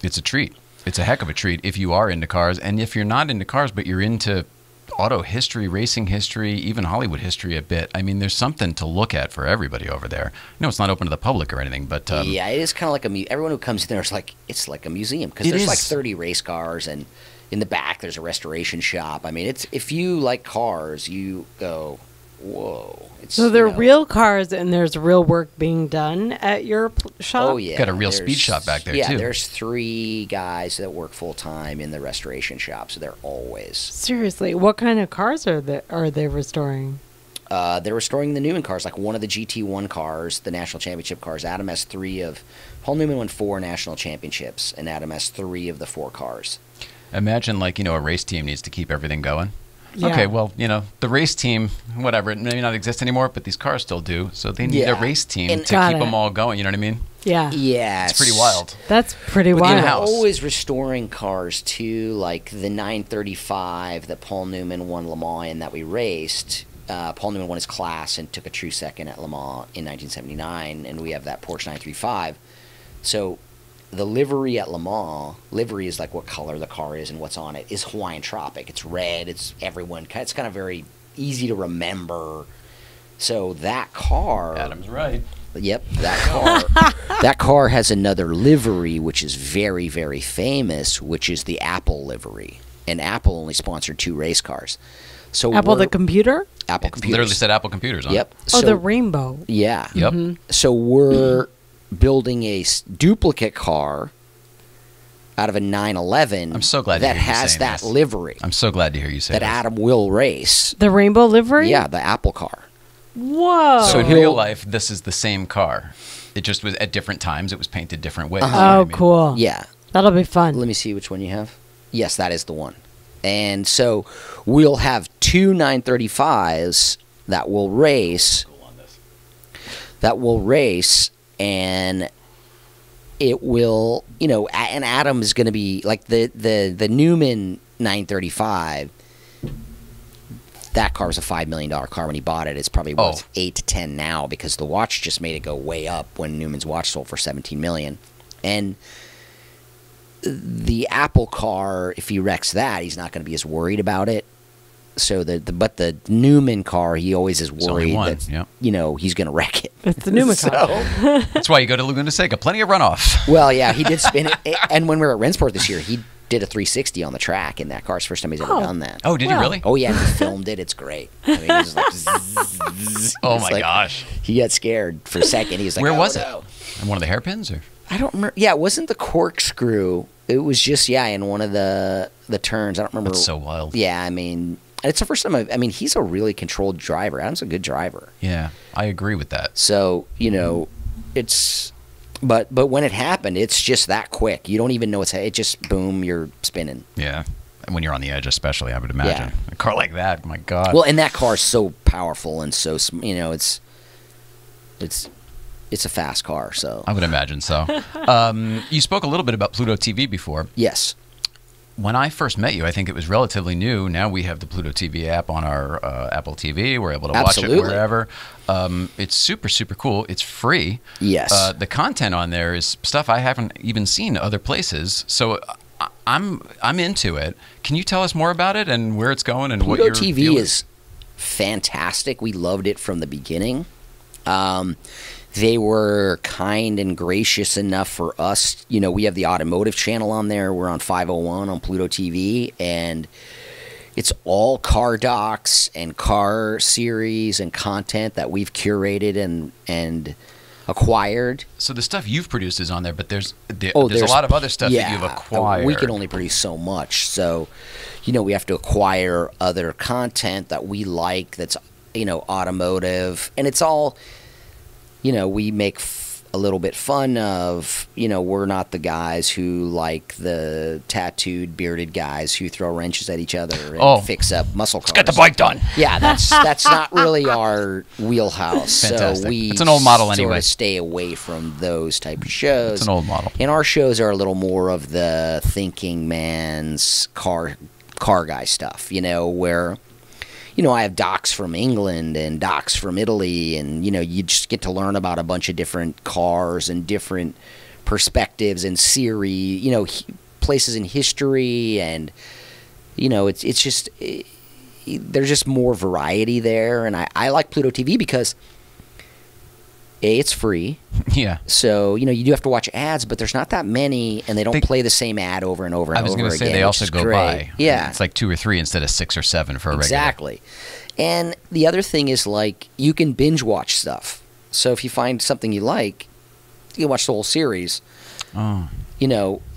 it's a treat. It's a heck of a treat if you are into cars, and if you're not into cars but you're into auto history, racing history, even Hollywood history a bit. I mean, there's something to look at for everybody over there. It's not open to the public or anything, but yeah, it is kind of like everyone who comes in there is it's like a museum, because there's 30 race cars, and in the back there's a restoration shop. I mean, if you like cars, you go, whoa. So they're real cars, and there's real work being done at your shop? Oh, yeah. Got a real speed shop back there, too. Yeah, there's 3 guys that work full-time in the restoration shop, so they're always... Seriously, what kind of cars are they restoring? They're restoring the Newman cars, like one of the GT1 cars, the national championship cars. Adam has 3 of... Paul Newman won 4 national championships, and Adam has 3 of the 4 cars. Imagine, a race team needs to keep everything going. Yeah. Okay, well, the race team, whatever, it may not exist anymore, but these cars still do. So they need a race team to keep them all going. You know what I mean? Yeah. Yeah. It's pretty wild. That's pretty wild. They're always restoring cars, too, like the 935 that Paul Newman won Le Mans in that we raced. Paul Newman won his class and took a true second at Le Mans in 1979, and we have that Porsche 935. So... the livery at Le Mans, livery is like what color the car is and what's on it, is Hawaiian Tropic. It's red. It's kind of very easy to remember. So that car... Adam's right. Yep, that car has another livery, which is very, very famous, which is the Apple livery. And Apple only sponsored 2 race cars. So Apple the computer? Apple It computers. literally said Apple computers on Yep. it. Oh, the rainbow. Yeah. Yep. So we're building a duplicate car out of a 911. I'm so glad that to hear you has saying that this. livery I'm so glad to hear you say that this. Adam will race. The rainbow livery? Yeah, the Apple car. Whoa. So in real life, this is the same car. It just was at different times. It was painted different ways. Uh-huh. You know what Oh, I mean? cool. Yeah. That'll be fun. Let me see which one you have. Yes, that is the one. And so we'll have 2 935s that will race. And it will, and Adam is going to be like the Newman 935. That car was a $5 million car when he bought it. It's probably worth 8 to 10 now, because the watch just made it go way up when Newman's watch sold for $17 million. And the Apple car, if he wrecks that, he's not going to be as worried about it. So but the Newman car, he always is worried that he's going to wreck it. It's the Newman car. That's why you go to Laguna Seca. Plenty of runoff. Well, yeah, he did spin it. And when we were at Rensport this year, did a 360 on the track in that car. It's the first time he's ever done that. Oh, did you really? Oh yeah, he filmed it. It's great. I mean, it was like, zzz, oh my gosh. He got scared for a second. He was like, where was no. it? In one of the hairpins, or? I don't remember. Yeah, it wasn't the corkscrew. It was just in one of the turns. I don't remember. That's so wild. Yeah, I mean, it's the first time. I mean, he's a really controlled driver. Adam's a good driver. Yeah, I agree with that. So it's. But when it happened, it's just that quick. You don't even know it just boom, you're spinning. Yeah. And when you're on the edge, especially, I would imagine. A car like that, my God. Well, and that car is so powerful and so, it's a fast car, so. I would imagine so. You spoke a little bit about Pluto TV before. Yes. When I first met you, I think it was relatively new. Now we have the Pluto TV app on our Apple TV. We're able to watch it wherever. It's super, super cool. It's free. Yes. The content on there is stuff I haven't even seen other places. So I'm into it. Can you tell us more about it and where it's going and what your Pluto TV feel is fantastic. We loved it from the beginning. They were kind and gracious enough for us. We have the automotive channel on there. We're on 501 on Pluto TV, and it's all car docs and car series and content that we've curated and acquired. So the stuff you've produced is on there, but there's a lot of other stuff that you've acquired. We can only produce so much. So, we have to acquire other content that we like that's, automotive. And it's all... we make a little bit fun of, we're not the guys who like the tattooed, bearded guys who throw wrenches at each other and fix up muscle cars. Let's get the bike done. Yeah, that's not really our wheelhouse. Fantastic. So we it's an old model anyway. Sort of stay away from those type of shows. It's an old model. And our shows are a little more of the thinking man's car guy stuff, where... I have docs from England and docs from Italy, and, you just get to learn about a bunch of different cars and different perspectives and series, places in history, and, it's just, there's just more variety there, and I like Pluto TV because, A, it's free. Yeah. So, you do have to watch ads, but there's not that many, and they don't play the same ad over and over and over again. I was going to say, they also go by. Yeah. It's like 2 or 3 instead of 6 or 7 for a regular. Exactly. And the other thing is, you can binge watch stuff. So if you find something you like, you can watch the whole series,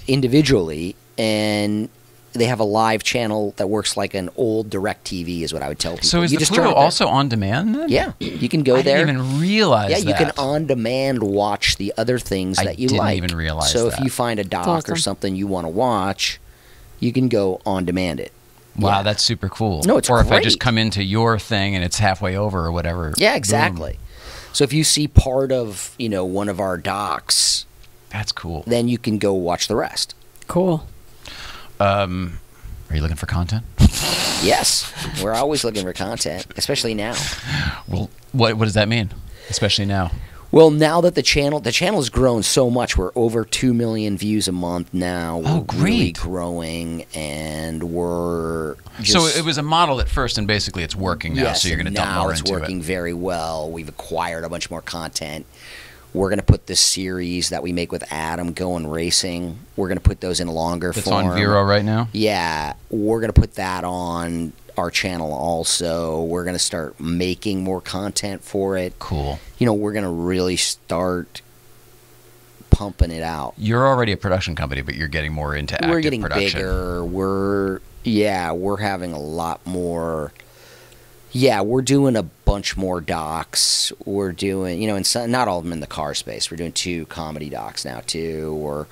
individually, and... They have a live channel that works like an old DirecTV, is what I would tell people. So is the Pluto also on demand then? Yeah, you can go there. I didn't even realize that. Yeah, you can on demand watch the other things that you like. I didn't even realize that. So if you find a doc or something you want to watch, you can go on demand it. Wow, that's super cool. No, it's great. Or if I just come into your thing and it's halfway over or whatever. Yeah, exactly. Boom. So if you see part of, one of our docs, that's cool. Then you can go watch the rest. Cool. Are you looking for content? Yes, we're always looking for content, especially now. Well, what does that mean, especially now? Well, now that the channel has grown so much, we're over 2 million views a month now. We're really growing, and we're just... So it was a model at first, and basically it's working now, so you're going to dump more into it. Now it's working very well. We've acquired a bunch more content. We're going to put this series that we make with Adam, Going Racing, we're going to put those in longer form. It's on Vero right now? Yeah. We're going to put that on our channel also. We're going to start making more content for it. Cool. We're going to really start pumping it out. You're already a production company, but you're getting more into active production. We're getting bigger. We're having a lot more... Yeah, we're doing a bunch more docs. We're doing, and not all of them in the car space. We're doing 2 comedy docs now too. We're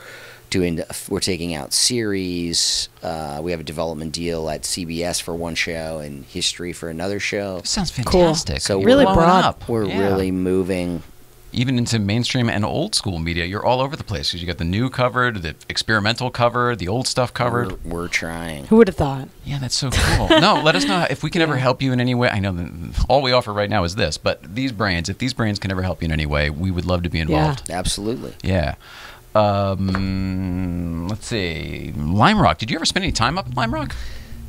taking out series. We have a development deal at CBS for one show and history for another show. Sounds fantastic. Cool. So really broad. Up. We're really moving. Even into mainstream and old school media, you're all over the place. Because you got the new covered, the experimental covered, the old stuff covered. We're trying. Who would have thought? Yeah, that's so cool. No, let us know if we can ever help you in any way. I know that all we offer right now is this, but if these brands can ever help you in any way, we would love to be involved. Yeah, absolutely. Yeah. Let's see. Lime Rock. Did you ever spend any time up in Lime Rock,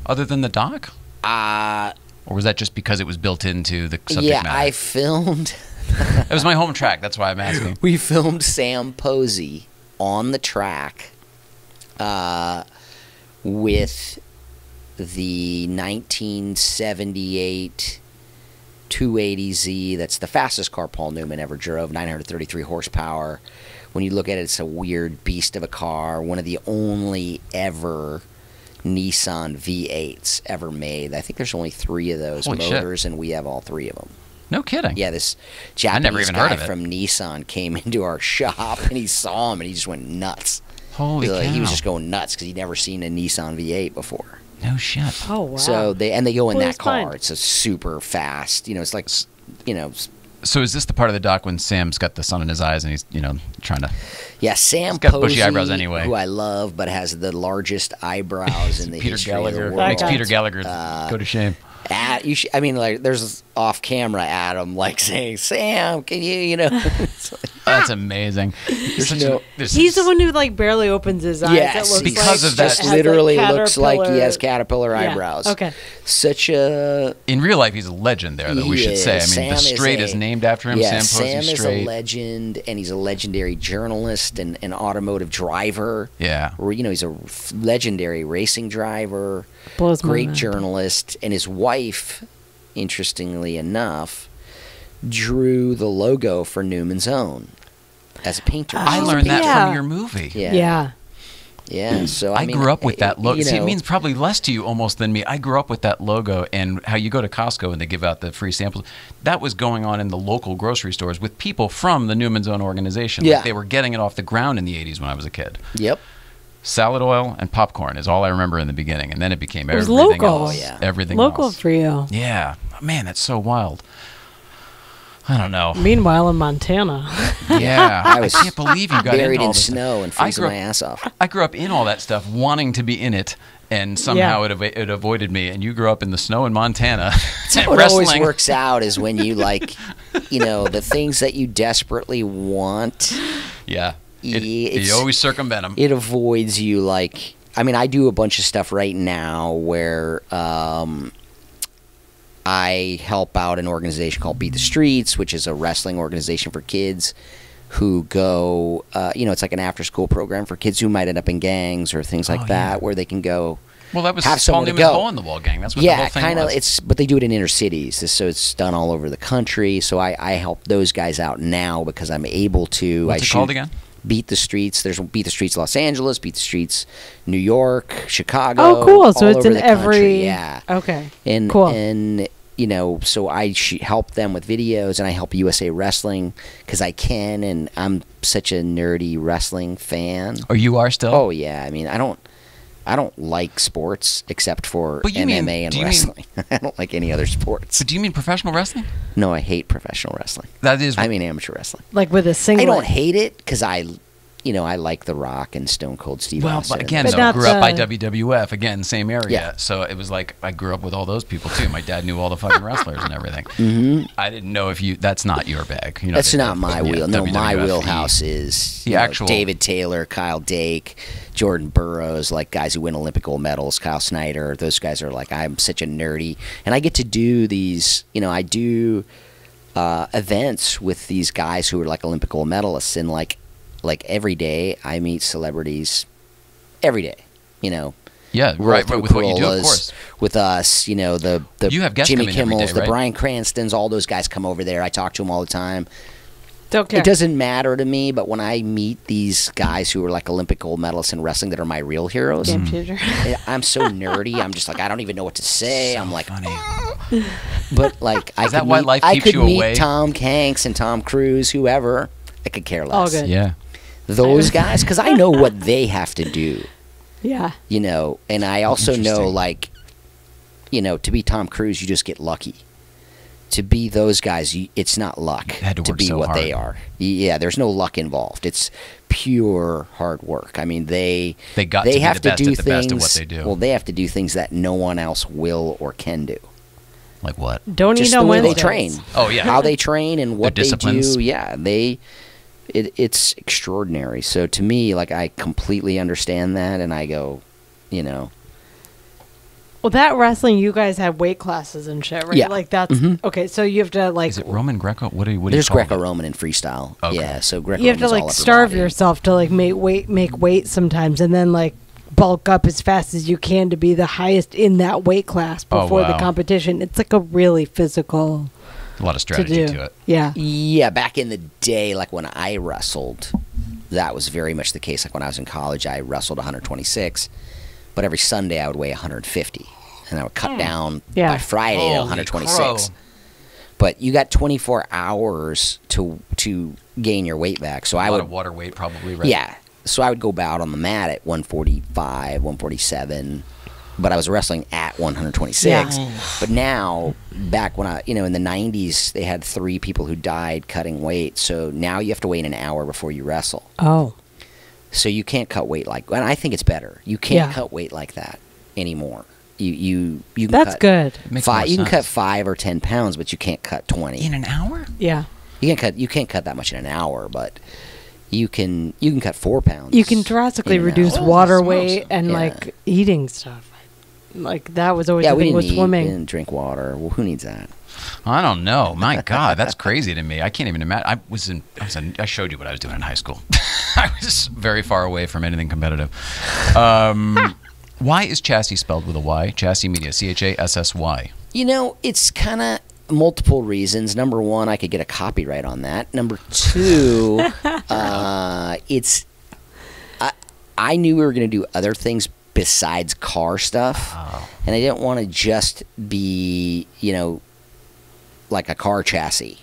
other than the doc? Or was that just because it was built into the subject matter? Yeah, I filmed. It was my home track. That's why I'm asking. We filmed Sam Posey on the track with the 1978 280Z. That's the fastest car Paul Newman ever drove, 933 horsepower. When you look at it, it's a weird beast of a car. One of the only ever Nissan V8s ever made. I think there's only 3 of those motors, and we have all 3 of them. No kidding. Yeah, this Japanese guy from Nissan came into our shop, and he saw him, and he just went nuts. Holy cow. He was just going nuts because he'd never seen a Nissan V8 before. No shit. Oh, wow. So they go in that car. It's a super fast. It's like, So is this the part of the doc when Sam's got the sun in his eyes and he's, trying to... Yeah, Sam He's got Posey, bushy eyebrows anyway. who I love, but has the largest eyebrows in the Peter history Gallagher. of the world. Makes Peter Gallagher go to shame. There's off-camera Adam, saying, Sam, can you, That's amazing. He's the one who barely opens his eyes. Yes, it looks because of that. Just literally looks like he has caterpillar eyebrows. Okay. Such a... In real life, he's a legend there, though, we should say. I mean, the Straight is named after him, Sam Posey Straight. Sam is a legend, and he's a legendary journalist and an automotive driver. Yeah. He's a legendary racing driver, Great journalist, and his wife, interestingly enough, drew the logo for Newman's Own as a painter. I learned that from your movie. Yeah. So I grew up with that logo. See, it means probably less to you almost than me. I grew up with that logo, and how you go to Costco and they give out the free samples. That was going on in the local grocery stores with people from the Newman's Own organization. Yeah. They were getting it off the ground in the 80s when I was a kid. Yep. Salad oil and popcorn is all I remember in the beginning, and then it became everything local. else. Oh, yeah. Everything local else. for you. Yeah. Man, that's so wild. I don't know. Meanwhile, in Montana. Yeah. I can't believe you got buried in in snow and freezing my ass off. I grew up in all that stuff, wanting to be in it, and somehow it avoided me. And you grew up in the snow in Montana. That's how it always works out, is when you the things that you desperately want. Yeah. You always circumvent them. It avoids you. I do a bunch of stuff right now where I help out an organization called Beat the Streets, which is a wrestling organization for kids who go, it's like an after-school program for kids who might end up in gangs or things like that, where they can go. Well, that was have Paul Newman's Hole in the Wall gang. That's what the whole thing was. But they do it in inner cities, so it's done all over the country. So I help those guys out now because I'm able to. What's it called again? Beat the Streets. There's Beat the Streets Los Angeles, Beat the Streets New York, Chicago. Oh, cool. So it's in every. Yeah. Okay. And, cool. And so I help them with videos, and I help USA Wrestling because I can, and I'm such a nerdy wrestling fan. Oh, you are still? Oh yeah. I don't like sports except for MMA and wrestling. I don't like any other sports. But do you mean professional wrestling? No, I hate professional wrestling. I mean amateur wrestling. Like with a singlet. I don't hate it because I like The Rock and Stone Cold Steve Austin. Well, again, I grew up by WWF, again, same area. Yeah. So it was like I grew up with all those people, too. My dad knew all the fucking wrestlers and everything. Mm-hmm. I didn't know if that's not your bag. That's not my wheel. No, my wheelhouse is David Taylor, Kyle Dake, Jordan Burroughs, guys who win Olympic gold medals, Kyle Snyder. Those guys are I'm such a nerdy. And I get to do these, I do events with these guys who are Olympic gold medalists, and every day I meet celebrities every day, Yeah, right, with what you do, of course. With us, the you have guests Jimmy come in every Kimmels, day, the right? Bryan Cranstons, all those guys come over there. I talk to them all the time. Don't care. It doesn't matter to me, but when I meet these guys who are Olympic gold medalists in wrestling that are my real heroes, Game changer. I'm so nerdy. I'm just I don't even know what to say. So I'm funny. But I could meet away? Tom Hanks and Tom Cruise, whoever. I could care less. All good. Yeah. Those guys, because I know what they have to do. Yeah. And I also know, to be Tom Cruise, you just get lucky. To be those guys, it's not luck to be what they are. Yeah, there's no luck involved. It's pure hard work. I mean, they have to do things. Well, they have to do things that no one else will or can do. Like what? Don't just eat on the way Wednesdays. they train. Oh yeah, how they train and what Their they disciplines. do. Yeah, it's extraordinary. So to me, I completely understand that, and I go, Well, that wrestling, you guys have weight classes and shit, right? Yeah. That's okay. So you have to Is it Roman Greco? What do you There's call Greco-Roman and freestyle. Okay. Yeah, so Greco-Roman you have to is all upper starve body. yourself to make weight sometimes, and then bulk up as fast as you can to be the highest in that weight class before the competition. It's like a really physical. A lot of strategy to it. Yeah. Yeah, back in the day, like when I wrestled, that was very much the case. Like when I was in college, I wrestled 126, but every Sunday I would weigh 150, and I would cut down by Friday to 126. Crow. But you got 24 hours to gain your weight back. So I would, a lot of water weight probably, right? Yeah. So I would go out on the mat at 145, 147. But I was wrestling at 126. Yeah. But now, back when in the 90s, they had 3 people who died cutting weight. So now you have to wait an hour before you wrestle. Oh. So you can't cut weight and I think it's better. You can't cut weight like that anymore. You can That's cut good. You can cut 5 or 10 pounds, but you can't cut 20 in an hour. Yeah. You can't cut that much in an hour, but you can cut 4 pounds. You can drastically reduce water weight and like eating stuff. Like that was always the thing with swimming. We didn't drink water. Well, who needs that? I don't know. My God, that's crazy to me. I can't even imagine. I showed you what I was doing in high school. I was very far away from anything competitive. Why is Chassy spelled with a Y? Chassy Media, Chassy. It's kind of multiple reasons. Number one, I could get a copyright on that. Number two, I knew we were going to do other things besides car stuff, and I didn't want to just be, like a car chassis,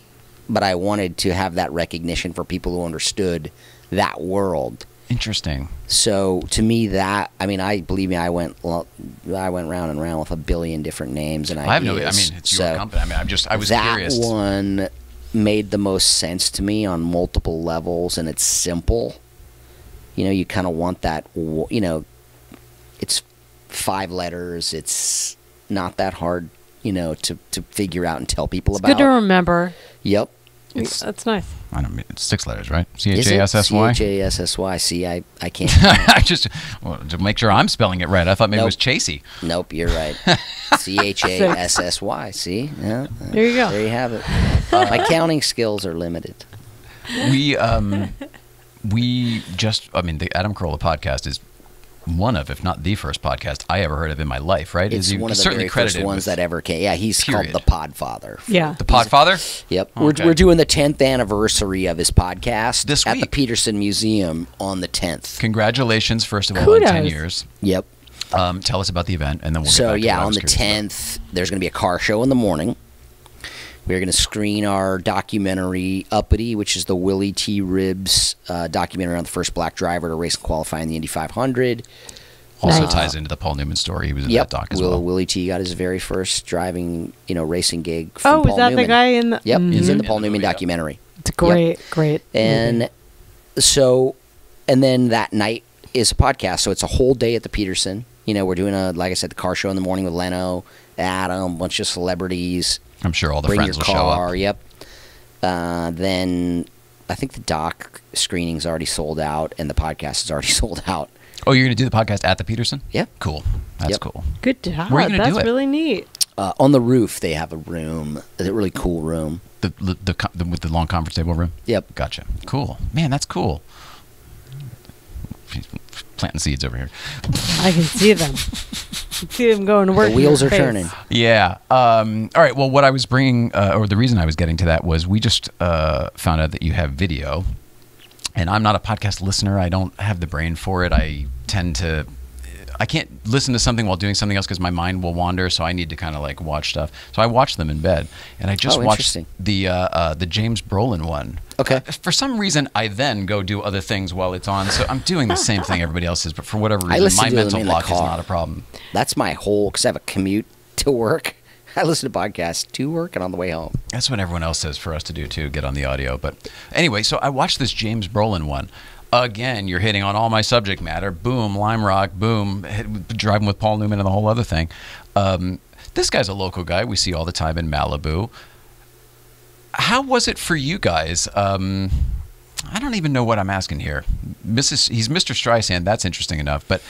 but I wanted to have that recognition for people who understood that world. Interesting. So to me, believe me, I went round and round with a billion different names and ideas. It's your company. I was curious. That one made the most sense to me on multiple levels, and it's simple. You kind of want that. It's 5 letters. It's not that hard, to figure out and tell people about. It's good to remember. Yep. That's nice. I don't mean it's 6 letters, right? Chassy. Chassy. See, I can't. I just to make sure I'm spelling it right. I thought maybe it was Chassy. Nope, you're right. Chassy. See, yeah. There you go. There you have it. My counting skills are limited. The Adam Carolla podcast is one of, if not the first podcast I ever heard of in my life, right? It's one of the very first ones that ever came. Yeah, he's called the Podfather. Yeah. The Podfather? Yep. Okay. We're doing the 10th anniversary of his podcast this week at the Petersen Museum on the 10th. Congratulations, first of all, on 10 years. Yep. Tell us about the event, and then we'll get back to on the 10th, there's going to be a car show in the morning. We're going to screen our documentary, Uppity, which is the Willie T. Ribbs documentary on the first black driver to race and qualify in the Indy 500. Also ties into the Paul Newman story. He was in that doc as well. Willie T. got his very first driving, racing gig from Paul Newman. Was that the guy in the... Yep, he's in the Paul Newman documentary. It's great. And and then that night is a podcast, so it's a whole day at the Petersen. We're doing like I said, the car show in the morning with Leno, Adam, a bunch of celebrities. I'm sure all the friends will show up. Yep. Then I think the doc screening's already sold out, and the podcast is already sold out. Oh, you're going to do the podcast at the Petersen? Yep. Cool. That's cool. Good job. Where are you going to do it? That's really neat. On the roof, they have a room, a really cool room. With the long conference table room? Yep. Gotcha. Cool. Man, that's cool. Planting seeds over here. I can see them. See them going to work. The wheels are turning. Yeah. All right. Well, what I was bringing, or the reason I was getting to that was we just found out that you have video. And I'm not a podcast listener. I don't have the brain for it. I can't listen to something while doing something else because my mind will wander. So I need to kind of like watch stuff. So I watch them in bed, and I just watched the James Brolin one. Okay. For some reason, I then go do other things while it's on. So I'm doing the same thing everybody else is, but for whatever reason, my mental block is not a problem. That's my whole, because I have a commute to work. I listen to podcasts to work and on the way home. That's what everyone else says for us to do too, get on the audio. But anyway, so I watched this James Brolin one. Again, you're hitting on all my subject matter. Boom, Lime Rock, boom, driving with Paul Newman and the whole other thing. This guy's a local guy we see all the time in Malibu. How was it for you guys? I don't even know what I'm asking here. He's Mr. Streisand. That's interesting enough. But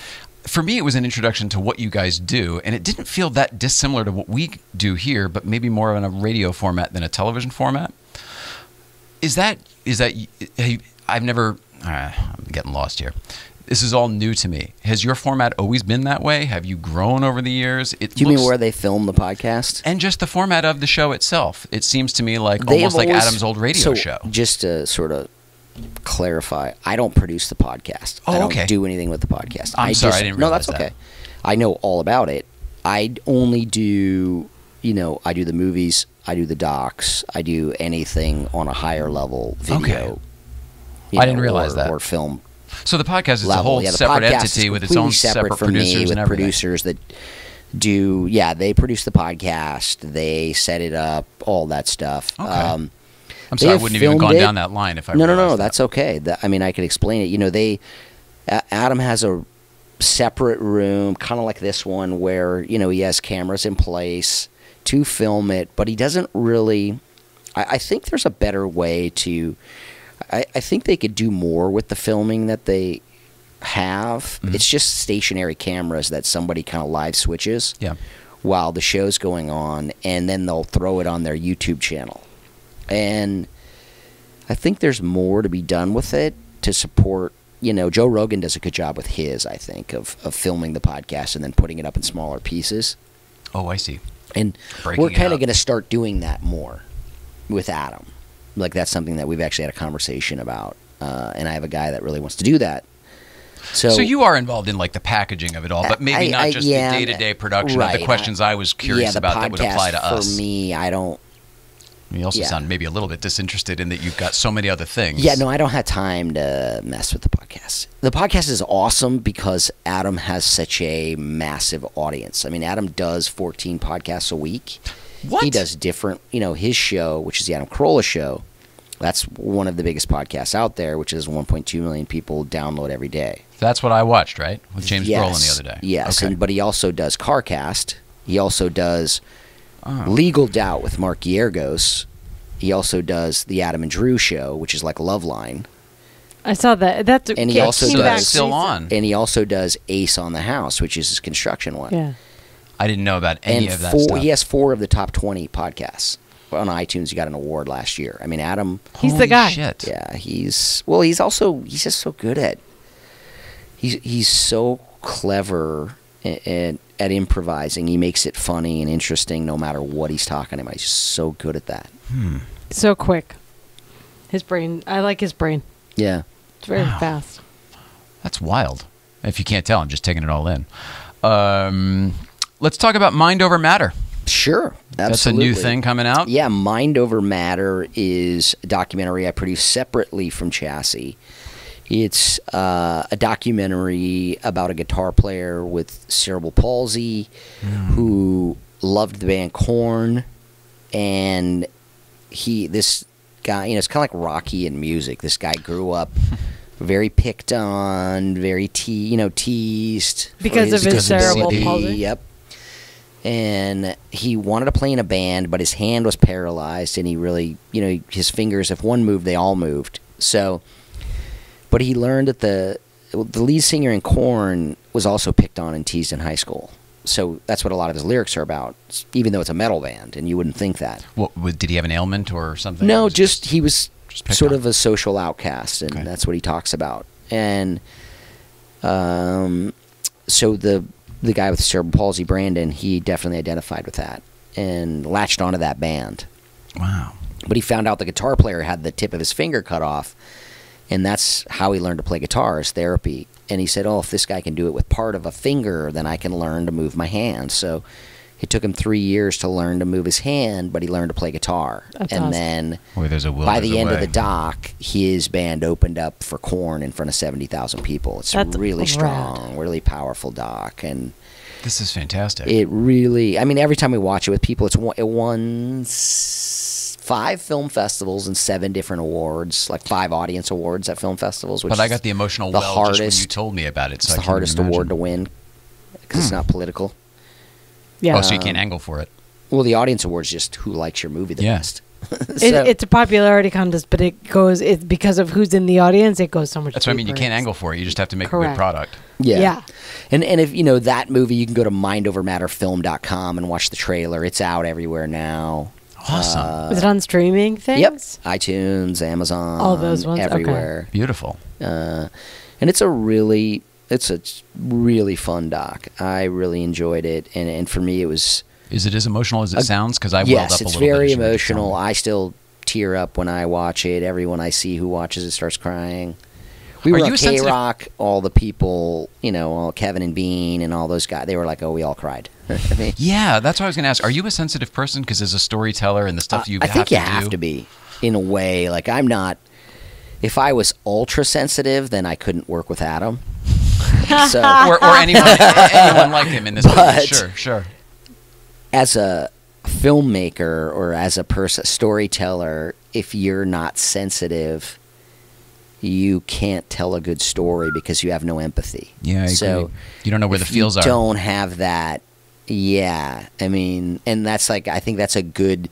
for me, it was an introduction to what you guys do, and it didn't feel that dissimilar to what we do here, but maybe more in a radio format than a television format. Is that? I've never. I'm getting lost here. This is all new to me. Has your format always been that way? Have you grown over the years? Do you mean where they film the podcast? And just the format of the show itself. It seems to me like almost like Adam's old radio show. Just to sort of clarify, I don't produce the podcast. I don't do anything with the podcast. I'm sorry, I didn't realize that. No, that's okay. I know all about it. I only do, I do the movies, I do the docs, I do anything on a higher level video. I didn't realize that. Or film. So the podcast is a whole separate entity with its own separate producers and everything. Producers that do, they produce the podcast, they set it up, all that stuff. Okay. I'm sorry, I wouldn't have even gone down that line if I realized No, that's okay. I could explain it. Adam has a separate room, kind of like this one, where, he has cameras in place to film it, but he doesn't really, I think there's a better way to, I think they could do more with the filming that they have. It's just stationary cameras that somebody kind of live switches while the show's going on, and then they'll throw it on their YouTube channel. And I think there's more to be done with it to support, Joe Rogan does a good job with his, I think, of filming the podcast and then putting it up in smaller pieces. Oh, I see. And we're kind of going to start doing that more with Adam. Like, that's something that we've actually had a conversation about, and I have a guy that really wants to do that. So you are involved in, like, the packaging of it all, but maybe not just the day-to-day production of the questions I was curious about that would apply to us. For me, I don't... You also sound maybe a little bit disinterested in that you've got so many other things. Yeah, no, I don't have time to mess with the podcast. The podcast is awesome because Adam has such a massive audience. I mean, Adam does 14 podcasts a week. What? He does different, his show, which is the Adam Carolla show. That's one of the biggest podcasts out there, which is 1.2 million people download every day. That's what I watched, right? With James Brolin the other day. Yes, but he also does CarCast. He also does Legal Doubt with Mark Yergos. He also does the Adam and Drew show, which is like Loveline. I saw that. That's and he also does still on. And he also does Ace on the House, which is his construction one. Yeah. I didn't know about any of that stuff. He has 4 of the top 20 podcasts. On iTunes, he got an award last year. I mean, Adam... He's the guy. Shit. Yeah, he's just so good at... He's so clever at improvising. He makes it funny and interesting no matter what he's talking about. He's just so good at that. So quick. His brain... I like his brain. Yeah. It's very fast. That's wild. If you can't tell, I'm just taking it all in. Let's talk about Mind Over Matter. Sure, absolutely. That's a new thing coming out? Yeah, Mind Over Matter is a documentary I produced separately from Chassy. It's a documentary about a guitar player with cerebral palsy who loved the band Korn, and this guy, it's kind of like Rocky in music. This guy grew up very picked on, very teased because of his cerebral palsy. Yep. And he wanted to play in a band, but his hand was paralyzed, and he really, his fingers, if one moved, they all moved. So, but he learned that the lead singer in Korn was also picked on and teased in high school. So that's what a lot of his lyrics are about, even though it's a metal band, and you wouldn't think that. Did he have an ailment or something? No, he was sort of a social outcast, and that's what he talks about. And so the guy with cerebral palsy, Brandon, he definitely identified with that and latched onto that band. Wow. But he found out the guitar player had the tip of his finger cut off, and that's how he learned to play guitar, as therapy. And he said, if this guy can do it with part of a finger, then I can learn to move my hand. So it took him 3 years to learn to move his hand, but he learned to play guitar. That's and awesome. then by the end of the doc, his band opened up for Korn in front of 70,000 people. It's really strong, really powerful doc. And this is fantastic. It really, every time we watch it with people, it won 5 film festivals and 7 different awards, like 5 audience awards at film festivals. Which but I got the emotional just when you told me about it. It's the hardest award to win because it's not political. Yeah. Oh, so you can't angle for it. Well, the audience award is just who likes your movie the best. It's a popularity contest, but it's because of who's in the audience, it goes so much That's what I mean. You can't angle for it. You just have to make a good product. Yeah. And if that movie, you can go to mindovermatterfilm.com and watch the trailer. It's out everywhere now. Awesome. Is it on streaming things? Yep. iTunes, Amazon. All those ones? Everywhere. Okay. Beautiful. And it's a really fun doc. I really enjoyed it, and for me it was. Is it as emotional as it sounds? Because I welled up a little bit. Yes, it's very emotional. I still tear up when I watch it. Everyone I see who watches it starts crying. We were at K-Rock, all the people, all Kevin and Bean and all those guys, they were like, oh, we all cried. I mean, yeah, that's what I was going to ask. Are you a sensitive person? Because as a storyteller and the stuff you have to do. I think you have to be, in a way. Like, I'm not. If I was ultra sensitive, then I couldn't work with Adam. So, or anyone like him in this movie. Sure. As a filmmaker or as a storyteller, if you're not sensitive, you can't tell a good story because you have no empathy. Yeah, I agree. You don't know where the feels are. You don't have that. Yeah, I mean, and that's like, I think that's a good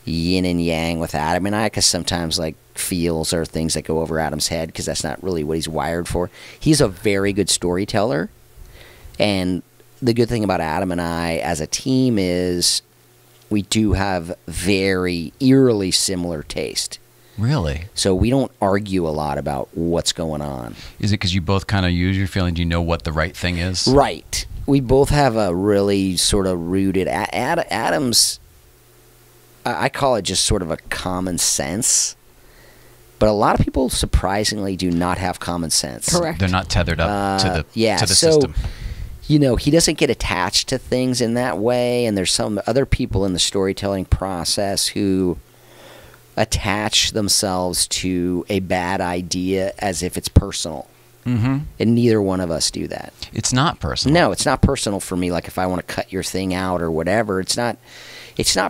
yin and yang with Adam and I, because sometimes like feels are things that go over Adam's head because that's not really what he's wired for. He's a very good storyteller, and the good thing about Adam and I as a team is we do have very eerily similar taste. Really? So we don't argue a lot about what's going on. Is it because you both kind of use your feelings? You know what the right thing is? Right. We both have a really sort of rooted... Adam's... I call it just sort of a common sense. But a lot of people surprisingly do not have common sense. Correct. They're not tethered up to the system. He doesn't get attached to things in that way, and there's some other people in the storytelling process who attach themselves to a bad idea as if it's personal. Mm-hmm. And neither one of us do that. It's not personal. No, it's not personal for me. Like if I want to cut your thing out or whatever, it's not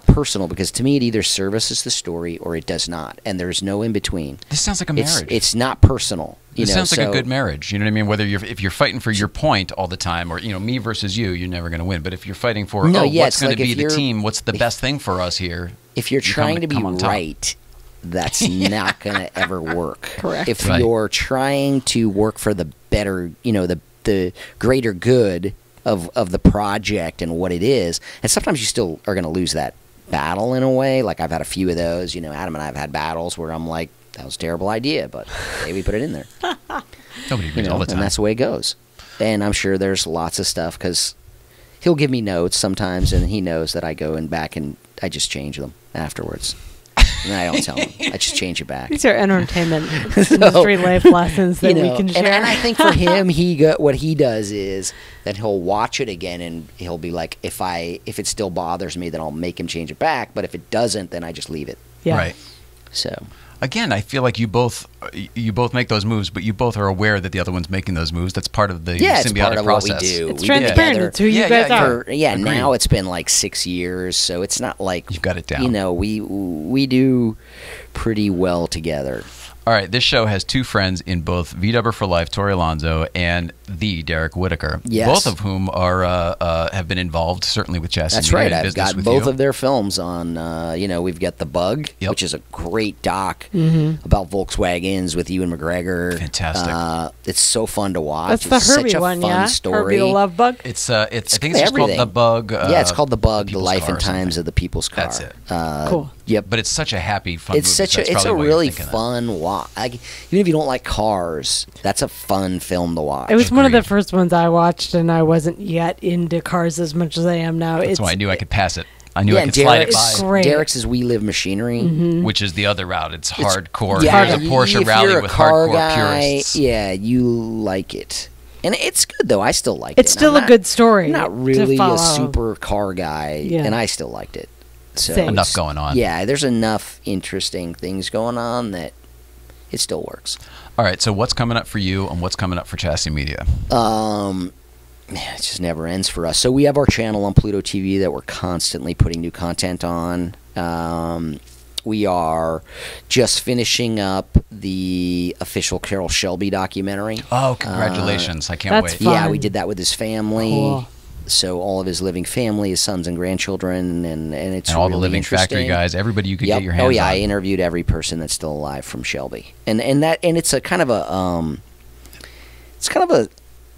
personal, because to me it either services the story or it does not, and there's no in between. This sounds like a marriage. It's not personal. This sounds like a good marriage. You know what I mean? Whether if you're fighting for your point all the time, or me versus you, you're never going to win. But if you're fighting for what's going to be the team, what's the best thing for us here? If you're trying to be right, that's not going to ever work. Correct. If you're trying to work for the better, the greater good of the project and what it is, and sometimes you still are going to lose that battle in a way. Like I've had a few of those. Adam and I have had battles where I'm like, that was a terrible idea, but maybe put it in there. Nobody agrees all the time. And that's the way it goes. And I'm sure there's lots of stuff, because he'll give me notes sometimes, and he knows that I go and back and I just change them afterwards. And I don't tell him. I just change it back. These are entertainment industry life lessons that we can share. And I think for him, what he does is that he'll watch it again and he'll be like, if it still bothers me, then I'll make him change it back. But if it doesn't, then I just leave it. Yeah. Right. So. Again, I feel like you both make those moves, but you both are aware that the other one's making those moves. That's part of the symbiotic it's part of process. What we do. It's transparent. It's who you guys are. Now it's been like 6 years, so it's not like you've got it down. We do pretty well together. All right, this show has two friends in both VW for Life, Tori Alonso, and the Derek Whitaker. Yes. Both of whom are have been involved, certainly with Chassy. That's right. I've got both of their films on. We've got The Bug, which is a great doc about Volkswagens with Ewan McGregor. Fantastic. It's so fun to watch. That's the Herbie such a one, fun story. Herbie the Love Bug. I think it's just called The Bug. It's called The Bug, The Life and Times something. of the People's Car. That's it. Cool. Yep. But it's such a happy, fun movie. It's a really fun watch. Even if you don't like cars, that's a fun film to watch. It was one of the first ones I watched, and I wasn't yet into cars as much as I am now. That's why I knew I could pass it. I knew I could slide it by. Great. Derek's is We Live Machinery. Which is the other route. It's hardcore. Yeah, There's a Porsche rally with hardcore purists. Yeah, you like it. And it's good, though. I still like it. It's still a good story. I'm not really a super car guy, and I still liked it. So enough going on. Yeah, there's enough interesting things going on that it still works. All right, so what's coming up for you and what's coming up for Chassy Media? It just never ends for us. So we have our channel on Pluto TV that we're constantly putting new content on. We are just finishing up the official Carol Shelby documentary. Oh, congratulations. I can't wait. Fun. Yeah, we did that with his family. Cool. So all of his living family, his sons and grandchildren, and it's all really the Living Factory guys, everybody you could get your hands on. Oh yeah, I interviewed every person that's still alive from Shelby, and it's a kind of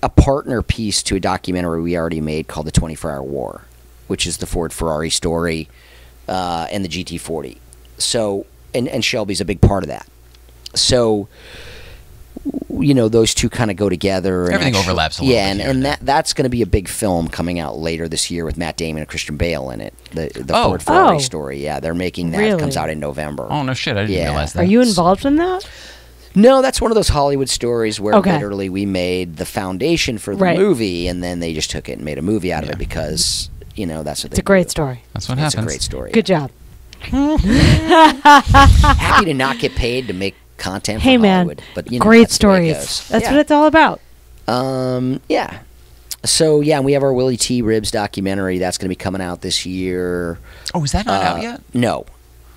a partner piece to a documentary we already made called The 24-Hour War, which is the Ford Ferrari story and the GT40. So and Shelby's a big part of that. So you know, those two kind of go together. And Everything overlaps a little yeah, bit. and that's going to be a big film coming out later this year with Matt Damon and Christian Bale in it. The Oh. Ford Ferrari Oh. story. Yeah, they're making that. Really? It comes out in November. Oh, no shit. I didn't Yeah. realize that. Are you involved in that? No, that's one of those Hollywood stories where Okay. literally we made the foundation for the Right. movie, and then they just took it and made a movie out of Yeah. it because, you know, that's what It's a great story. That's what It's happens. a great story. Good job. Happy to not get paid to make content Hey, for man. Hollywood. But, you know, Great that's the way it stories. goes. That's Yeah. what it's all about. Yeah. So, yeah, we have our Willie T. Ribs documentary. That's going to be coming out this year. Oh, is that not out yet? No.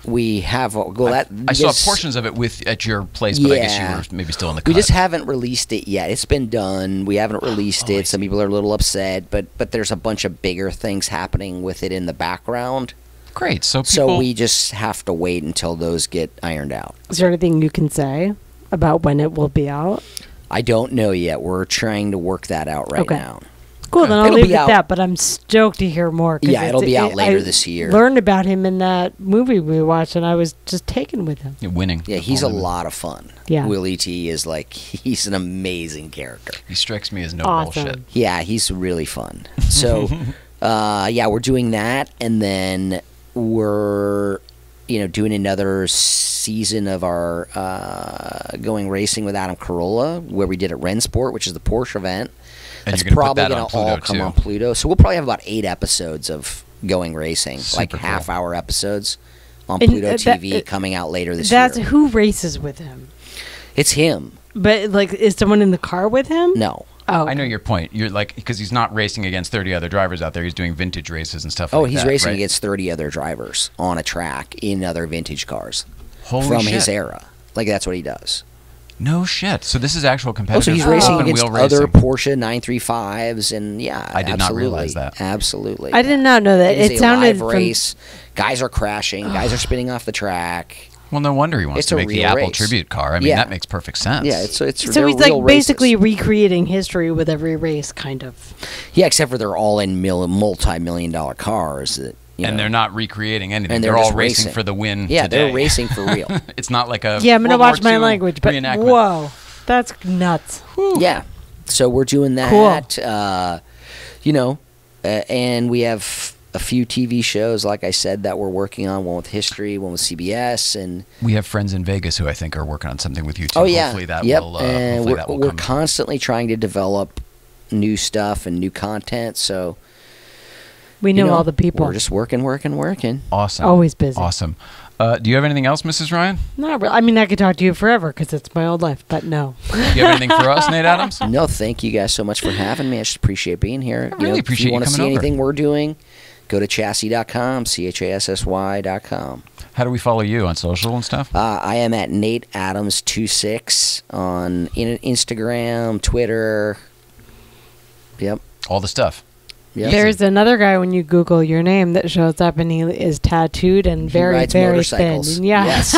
We have... Well, I saw portions of it at your place, but I guess you Yeah. were maybe still in the cut. We just haven't released it yet. It's been done. We haven't released I it. Some see. people are a little upset, but there's a bunch of bigger things happening with it in the background. Great. So So we just have to wait until those get ironed out. Is there anything you can say about when it will be out? I don't know yet. We're trying to work that out right Okay. now. Cool, then I'll It'll leave be it at out- that, but I'm stoked to hear more. 'cause Yeah, it'll be out later I this year. Learned about him in that movie we watched, and I was just taken with him. You're winning. Yeah, he's a lot of fun. Yeah. Willie T is he's an amazing character. He strikes me as no Awesome. bullshit. Yeah, he's really fun. So, yeah, we're doing that, and then we're, doing another season of our going racing with Adam Carolla, where we did at Rensport, which is the Porsche event. And That's you're gonna put probably that going on to all Pluto, come too. on Pluto. So we'll probably have about 8 episodes of going racing, like Super cool. half-hour episodes on And, Pluto that- TV coming out later this That's year. who races with him. It's him. But is someone in the car with him? No. Oh, I know your point. You're because he's not racing against 30 other drivers out there. He's doing vintage races and stuff Oh, like that. he's racing right? against 30 other drivers on a track in other vintage cars Holy from shit. his era. Like, that's what he does. No shit. So this is actual Oh, competitive so he's racing open against wheel other racing. Porsche 935s, and yeah, I did not absolutely. realize that. Absolutely. I did not know that. It is It a sounded live from, race. Guys are crashing. Guys are spinning off the track. Well, no wonder he wants It's to a make the real Apple race. tribute car. I mean, Yeah. that makes perfect sense. Yeah, it's So they're he's real like basically races. recreating history with every race, kind of. Yeah, except for they're all in multi-million-dollar cars that and they're not recreating anything. And they're they're all just racing racing. for the win. Yeah, today. they're racing for real. It's not like a Yeah, I'm gonna World War watch my II language, but reenactment. whoa, that's nuts. Yeah. So we're doing that. Cool. And we have a few TV shows, like I said, that we're working on. One with history, one with CBS, and We have friends in Vegas who I think are working on something with you too. oh yeah, Hopefully that yep. will. And Hopefully that will we're come. constantly trying to develop new stuff and new content. So We know all the people. We're just working. Awesome. Always busy. Awesome. Do you have anything else, Mrs. Ryan? Not really. I mean, I could talk to you forever because it's my old life, but no. Do you have anything for us, Nate Adams? No, thank you guys so much for having me. I just appreciate being here. I really appreciate if you want to you see coming over. anything we're doing, go to chassy.com, CHASSY.com. How do we follow you on social and stuff? I am at Nate Adams 26 on Instagram, Twitter. Yep. All the stuff. Yep. There's another guy when you Google your name that shows up, and he is tattooed and very, rides very thin. motorcycles. Yeah, Yes.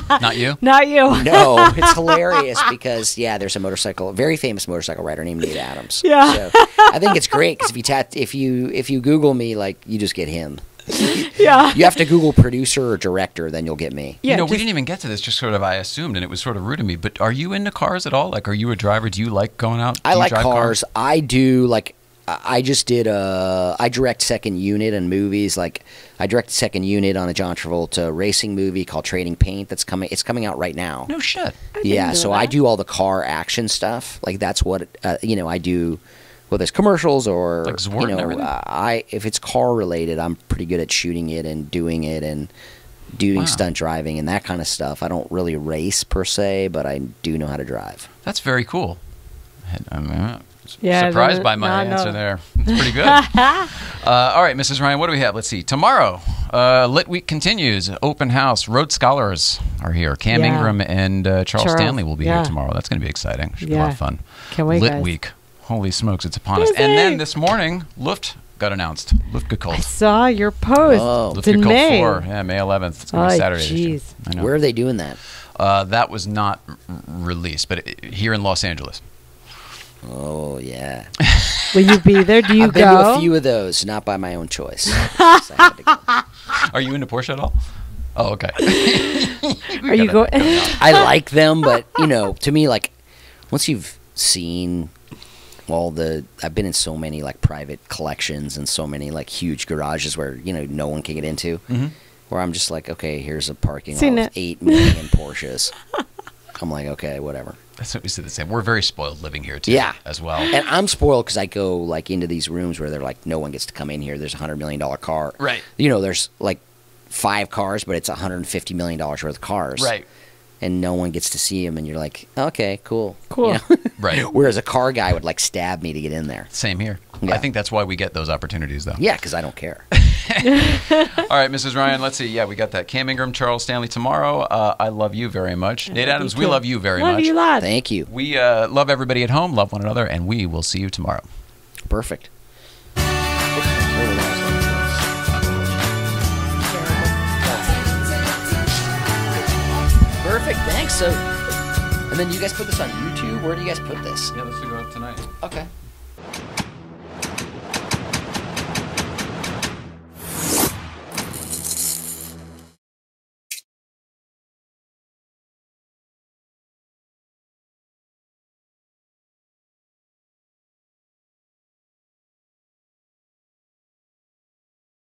Not you? not you. No, it's hilarious because there's a very famous motorcycle rider named Nate Adams. Yeah. So I think it's great because if you Google me, you just get him. Yeah. You have to Google producer or director, then you'll get me. Yeah, we didn't even get to this. Just sort of, I assumed, and it was sort of rude of me. But are you into cars at all? Like, are you a driver? Do you like going out? I Do you like drive cars. I do I just did I direct second unit in movies. Like I direct second unit on a John Travolta racing movie called Trading Paint. It's coming out right now. No shit. Yeah, know so I that. do all the car action stuff. Like that's what I do. Whether it's commercials or Like Zwart and everything? if it's car related, I'm pretty good at shooting it and doing it and doing Wow. stunt driving and that kind of stuff. I don't really race per se, but I do know how to drive. That's very cool. I'm Yeah, surprised by my no, no. answer there. It's pretty good. All right, Mrs. Ryan, what do we have? Let's see. Tomorrow, Lit Week continues. Open house. Road Scholars are here. Cam Yeah. Ingram and Charles Stanley will be yeah. here tomorrow. That's going to be exciting. Should be a lot Yeah. of fun. Can't wait, Lit guys. Week. Holy smokes, it's upon us. And then this morning, Luft got announced. I Luftgekuhlt. saw your post. Oh. It's in Luftgekuhlt May. 4. Yeah, May 11th. It's going to be Saturday this year. jeez. I know. Where are they doing that? That was not released, but here in Los Angeles. Oh yeah. Will you be there? Do you I've been go? to a few of those, not by my own choice. Just I had to go. Are you into Porsche at all? Oh, okay. Are you going? I like them, but to me, once you've seen all the, I've been in so many like private collections and so many like huge garages where, you know, no one can get into, where I'm just like, okay, here's a parking lot with 8 million Porsches. I'm like, okay, whatever. That's what we said the same. We're very spoiled living here too, as well. And I'm spoiled because I go like into these rooms where they're like, no one gets to come in here. There's $100 million car. Right. You know, there's like 5 cars, but it's $150 million worth of cars. Right. And no one gets to see them, and you're like, okay, cool. Cool. You know? Right. Whereas a car guy would like stab me to get in there. Same here. Yeah. I think that's why we get those opportunities, though. Yeah, because I don't care. All right, Mrs. Ryan, let's see. Yeah, we got that. Cam Ingram, Charles Stanley tomorrow. I love you very much. Nate Adams, we love you very much. Love you, lad. Thank you. We love everybody at home, love one another, and we will see you tomorrow. Perfect. Perfect. Thanks. So, and then you guys put this on YouTube. Where do you guys put this? Yeah, let's go out tonight. Okay.